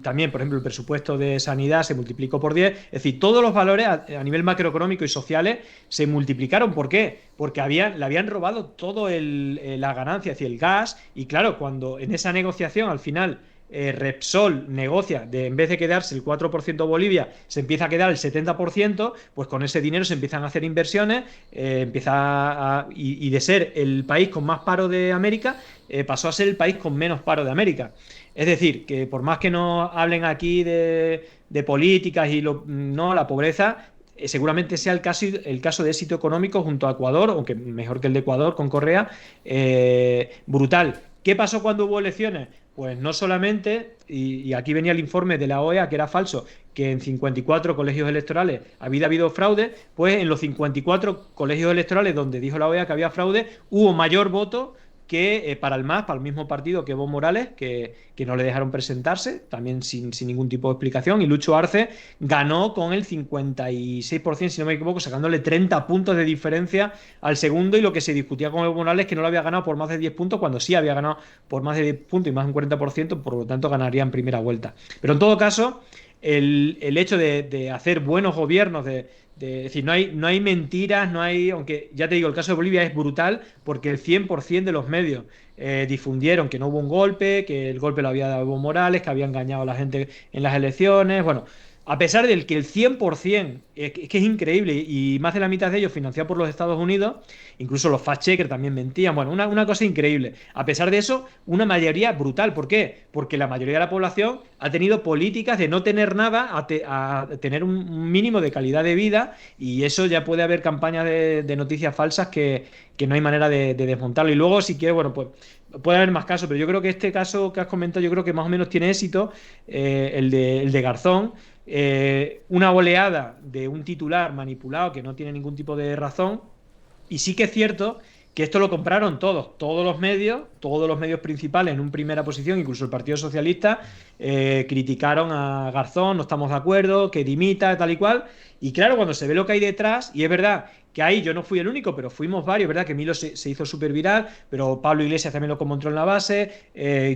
también, por ejemplo, el presupuesto de sanidad se multiplicó por 10, es decir, todos los valores a nivel macroeconómico y sociales se multiplicaron. ¿Por qué? Porque le habían robado todo la ganancia, es decir, el gas, y claro, cuando en esa negociación al final Repsol negocia, en vez de quedarse el 4% Bolivia, se empieza a quedar el 70%, pues con ese dinero se empiezan a hacer inversiones, y de ser el país con más paro de América, pasó a ser el país con menos paro de América. Es decir, que por más que no hablen aquí de políticas y no, la pobreza seguramente sea el caso de éxito económico junto a Ecuador, aunque mejor que el de Ecuador con Correa, brutal. ¿Qué pasó cuando hubo elecciones? Pues no solamente, y aquí venía el informe de la OEA, que era falso, que en 54 colegios electorales había habido fraude, pues en los 54 colegios electorales donde dijo la OEA que había fraude, hubo mayor voto que para el MAS, para el mismo partido que Evo Morales, que no le dejaron presentarse, también sin ningún tipo de explicación, y Lucho Arce ganó con el 56%, si no me equivoco, sacándole 30 puntos de diferencia al segundo, y lo que se discutía con Evo Morales que no lo había ganado por más de 10 puntos, cuando sí había ganado por más de 10 puntos y más de un 40%, por lo tanto ganaría en primera vuelta. Pero en todo caso, el hecho de hacer buenos gobiernos, es decir, no hay mentiras, no hay, aunque ya te digo, el caso de Bolivia es brutal porque el 100% de los medios difundieron que no hubo un golpe, que el golpe lo había dado Evo Morales, que había engañado a la gente en las elecciones, bueno, a pesar del que el 100%, es que es increíble, y más de la mitad de ellos financiados por los Estados Unidos, incluso los fact-checkers también mentían, bueno, una cosa increíble. A pesar de eso, una mayoría brutal. ¿Por qué? Porque la mayoría de la población ha tenido políticas de no tener nada a tener un mínimo de calidad de vida, y eso ya puede haber campañas de noticias falsas que no hay manera de desmontarlo. Y luego, si quieres, bueno, pues puede haber más casos, pero yo creo que este caso que has comentado, yo creo que más o menos tiene éxito, el de Garzón. Una oleada de un titular manipulado que no tiene ningún tipo de razón, y sí que es cierto que esto lo compraron todos los medios principales en una primera posición, incluso el Partido Socialista, criticaron a Garzón, no estamos de acuerdo, que dimita, tal y cual, y claro, cuando se ve lo que hay detrás, y es verdad que ahí yo no fui el único, pero fuimos varios, ¿verdad? Que Milo se hizo súper viral, pero Pablo Iglesias también lo comentó en la base,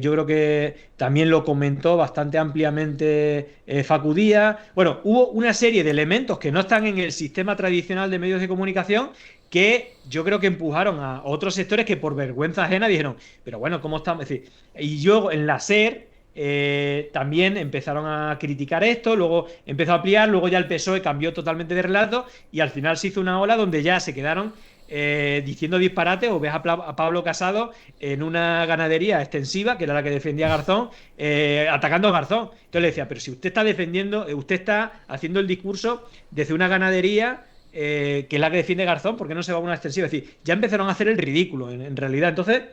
yo creo que también lo comentó bastante ampliamente Facu Díaz. Bueno, hubo una serie de elementos que no están en el sistema tradicional de medios de comunicación, que yo creo que empujaron a otros sectores que por vergüenza ajena dijeron, pero bueno, ¿cómo estamos? Es decir, y yo en la SER también empezaron a criticar esto, luego empezó a ampliar, luego ya el PSOE cambió totalmente de relato, y al final se hizo una ola donde ya se quedaron diciendo disparates, o ves a Pablo Casado en una ganadería extensiva, que era la que defendía a Garzón, atacando a Garzón. Entonces le decía, pero si usted está defendiendo, usted está haciendo el discurso desde una ganadería que es la que defiende Garzón, ¿por qué no se va a una extensiva? Es decir, ya empezaron a hacer el ridículo en realidad. Entonces,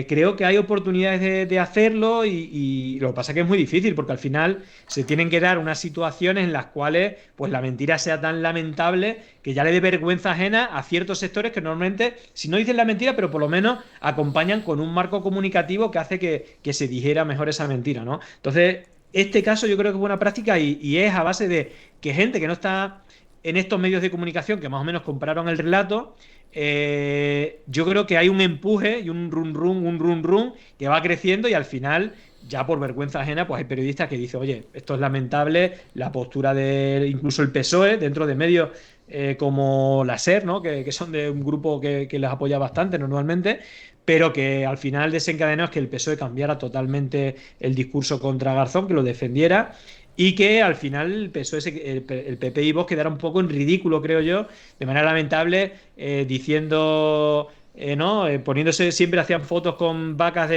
creo que hay oportunidades de hacerlo, y lo que pasa es que es muy difícil porque al final se tienen que dar unas situaciones en las cuales pues la mentira sea tan lamentable que ya le dé vergüenza ajena a ciertos sectores que normalmente, si no dicen la mentira, pero por lo menos acompañan con un marco comunicativo que hace que se dijera mejor esa mentira, ¿no? Entonces, este caso yo creo que es buena práctica, y es a base de que gente que no está en estos medios de comunicación, que más o menos compraron el relato, yo creo que hay un empuje y un run run que va creciendo, y al final, ya por vergüenza ajena, pues hay periodistas que dicen, oye, esto es lamentable, la postura de incluso el PSOE dentro de medios como la SER, ¿no? Que son de un grupo que les apoya bastante normalmente, pero que al final desencadenó es que el PSOE cambiara totalmente el discurso contra Garzón, que lo defendiera, y que al final el PSOE, el PP y Vox quedaron un poco en ridículo, creo yo, de manera lamentable, diciendo, ¿no? Poniéndose, siempre hacían fotos con vacas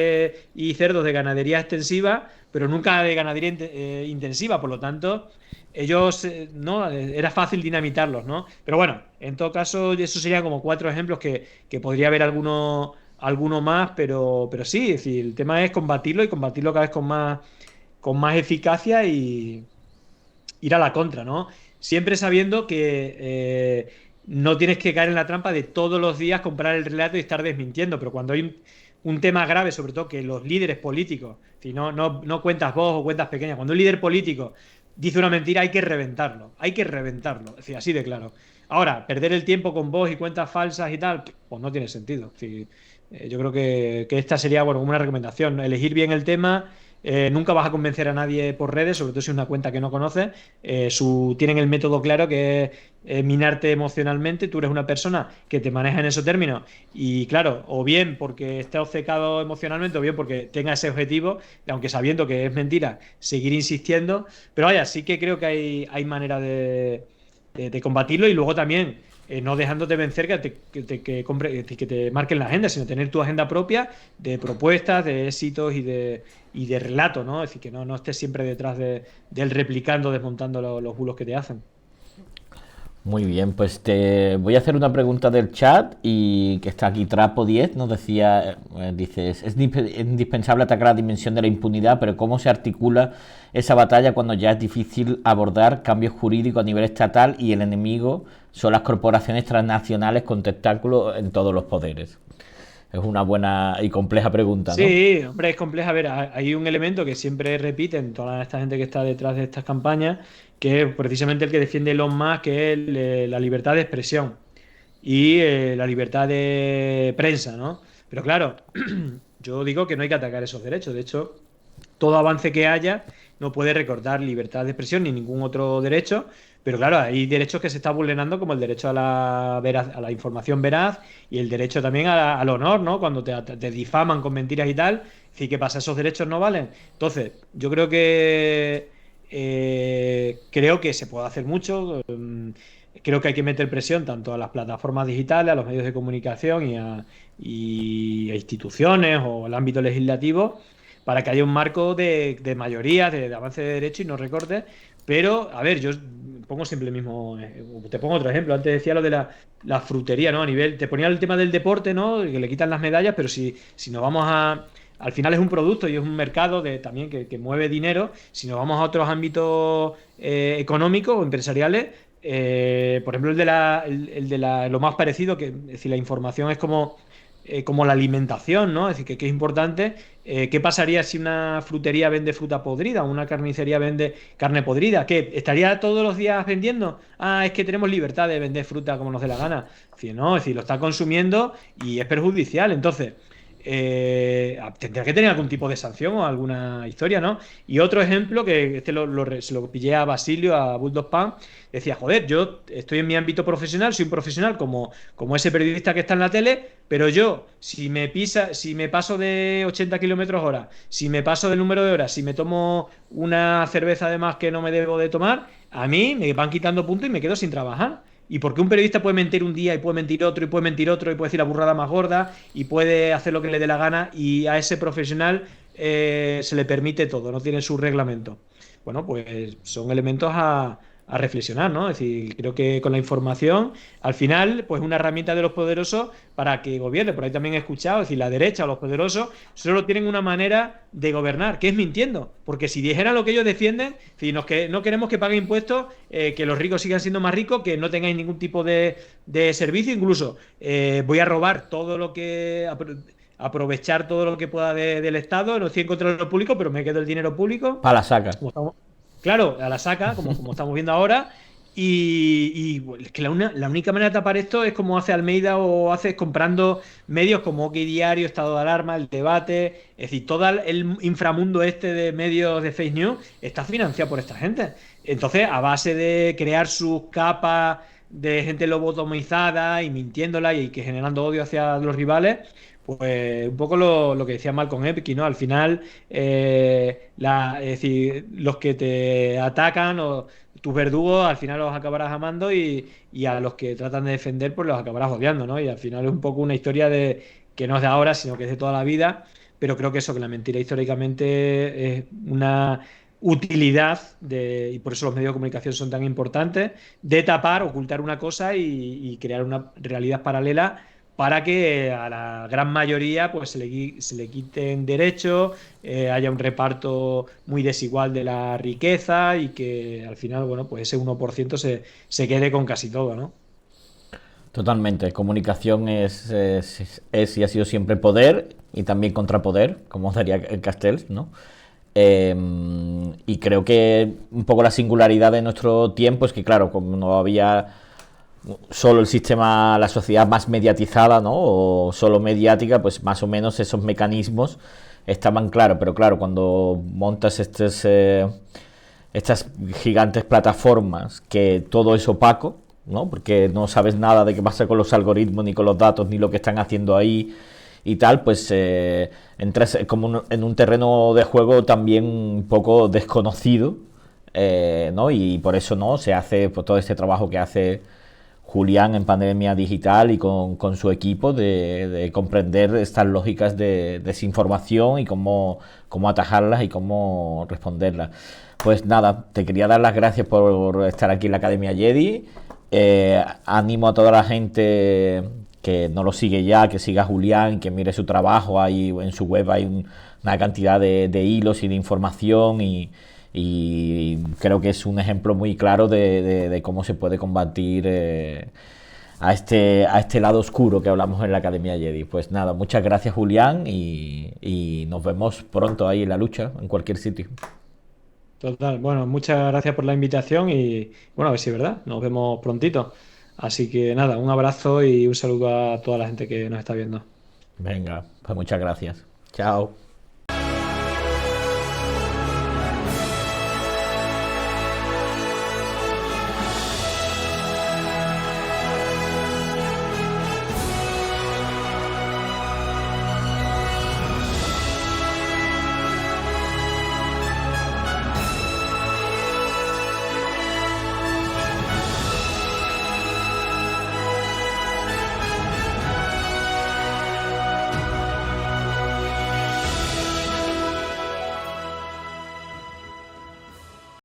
y cerdos de ganadería extensiva, pero nunca de ganadería intensiva, por lo tanto, ellos, ¿no? Era fácil dinamitarlos, ¿no? Pero bueno, en todo caso, eso serían como 4 ejemplos que podría haber alguno más, pero sí, es decir, el tema es combatirlo, y combatirlo cada vez con más eficacia, y ir a la contra, ¿no? Siempre sabiendo que no tienes que caer en la trampa de todos los días comprar el relato y estar desmintiendo, pero cuando hay un tema grave, sobre todo que los líderes políticos, si no cuentas vos o cuentas pequeñas, cuando un líder político dice una mentira, hay que reventarlo, es decir, así de claro. Ahora, perder el tiempo con vos y cuentas falsas y tal, pues no tiene sentido. Es decir, yo creo que esta sería, bueno, una recomendación, elegir bien el tema. Nunca vas a convencer a nadie por redes, sobre todo si es una cuenta que no conoces. Tienen el método claro, que es minarte emocionalmente. Tú eres una persona que te maneja en esos términos, y claro, o bien porque esté obcecado emocionalmente, o bien porque tenga ese objetivo, aunque sabiendo que es mentira, seguir insistiendo. Pero vaya, sí que creo que hay manera de combatirlo, y luego también no dejándote vencer que te marquen la agenda, sino tener tu agenda propia de propuestas, de éxitos y de relato, ¿no? Es decir, que no estés siempre detrás del replicando, desmontando los bulos que te hacen. Muy bien, pues te voy a hacer una pregunta del chat y que está aquí Trapo10, nos decía, dices, es indispensable atacar la dimensión de la impunidad, pero ¿cómo se articula esa batalla cuando ya es difícil abordar cambios jurídicos a nivel estatal y el enemigo son las corporaciones transnacionales con tentáculos en todos los poderes? Es una buena y compleja pregunta, ¿no? Sí, hombre, es compleja. A ver, hay un elemento que siempre repiten toda esta gente que está detrás de estas campañas, que es precisamente el que defiende Elon Musk, que es la libertad de expresión y la libertad de prensa, ¿no? Pero claro, yo digo que no hay que atacar esos derechos. De hecho, todo avance que haya no puede recortar libertad de expresión ni ningún otro derecho, pero claro, hay derechos que se están vulnerando como el derecho a a la información veraz y el derecho también al honor, ¿no? Cuando te difaman con mentiras y tal, es decir, ¿qué pasa? ¿Esos derechos no valen? Entonces, yo creo que se puede hacer mucho. Creo que hay que meter presión tanto a las plataformas digitales, a los medios de comunicación y a instituciones o al ámbito legislativo para que haya un marco de mayoría, de avance de derecho y no recortes. Pero, a ver, yo pongo siempre el mismo. Te pongo otro ejemplo. Antes decía lo de la frutería, ¿no? A nivel. Te ponía el tema del deporte, ¿no? Que le quitan las medallas, pero si nos vamos a. Al final es un producto y es un mercado también que mueve dinero. Si nos vamos a otros ámbitos económicos o empresariales, por ejemplo, lo más parecido, que es decir, la información es como la alimentación, ¿no? Es decir, que es importante. ¿Qué pasaría si una frutería vende fruta podrida o una carnicería vende carne podrida? ¿Qué? ¿Estaría todos los días vendiendo? Ah, es que tenemos libertad de vender fruta como nos dé la gana. Es decir, no, es decir, lo está consumiendo y es perjudicial. Entonces, tendrá que tener algún tipo de sanción o alguna historia, ¿no? Y otro ejemplo, que se lo pillé a Basilio, a Bulldog Pan, decía, joder, yo estoy en mi ámbito profesional, soy un profesional como ese periodista que está en la tele, pero yo, si me paso de 80 kilómetros hora, si me paso del número de horas, si me tomo una cerveza de más que no me debo de tomar, a mí me van quitando puntos y me quedo sin trabajar. ¿Y por qué un periodista puede mentir un día y puede mentir otro y puede mentir otro y puede decir la burrada más gorda y puede hacer lo que le dé la gana y a ese profesional se le permite todo, no tiene su reglamento? Bueno, pues son elementos a reflexionar, ¿no? Es decir, creo que con la información, al final, pues una herramienta de los poderosos para que gobierne. Por ahí también he escuchado, es decir, la derecha o los poderosos solo tienen una manera de gobernar, que es mintiendo. Porque si dijeran lo que ellos defienden, si que no queremos que paguen impuestos, que los ricos sigan siendo más ricos, que no tengáis ningún tipo de servicio, incluso voy a robar todo lo que aprovechar todo lo que pueda del Estado, no estoy en contra de lo público, pero me quedo el dinero público. Para la saca. Claro, a la saca, como estamos viendo ahora. Es que la única manera de tapar esto es como hace Almeida o hace comprando medios como OK Diario, Estado de Alarma, El Debate. Es decir, todo el inframundo este de medios de fake news está financiado por esta gente. Entonces, a base de crear sus capas de gente lobotomizada y mintiéndola y que generando odio hacia los rivales, pues un poco lo que decía Malcolm X, ¿no? Al final, es decir, los que te atacan o tus verdugos, al final los acabarás amando y a los que tratan de defender, pues los acabarás odiando, ¿no? Y al final es un poco una historia que no es de ahora, sino que es de toda la vida. Pero creo que eso, que la mentira históricamente es una utilidad y por eso los medios de comunicación son tan importantes, de tapar, ocultar una cosa y crear una realidad paralela para que a la gran mayoría pues se le quiten derechos, haya un reparto muy desigual de la riqueza y que al final, bueno, pues ese 1% se quede con casi todo, ¿no? Totalmente. Comunicación es y ha sido siempre poder y también contrapoder, como daría Castells, ¿no? Y creo que un poco la singularidad de nuestro tiempo es que, claro, como no había solo el sistema, la sociedad más mediatizada, ¿no? O solo mediática, pues más o menos esos mecanismos estaban claros. Pero claro, cuando montas estas gigantes plataformas que todo es opaco, ¿no? Porque no sabes nada de qué pasa con los algoritmos, ni con los datos, ni lo que están haciendo ahí y tal, pues entras como en un terreno de juego también un poco desconocido, ¿no? Y por eso no se hace pues, todo este trabajo que hace Julián en Pandemia Digital y con su equipo de comprender estas lógicas de desinformación y cómo atajarlas y cómo responderlas. Pues nada, te quería dar las gracias por estar aquí en la Academia Jedi. Animo a toda la gente que no lo sigue ya, que siga a Julián, que mire su trabajo. Ahí en su web hay una cantidad de hilos y de información y creo que es un ejemplo muy claro de cómo se puede combatir a este lado oscuro que hablamos en la Academia Jedi. Pues nada, muchas gracias Julián y nos vemos pronto ahí en la lucha, en cualquier sitio. Total, bueno, muchas gracias por la invitación y bueno, a ver si es verdad, nos vemos prontito. Así que nada, un abrazo y un saludo a toda la gente que nos está viendo. Venga, pues muchas gracias. Chao.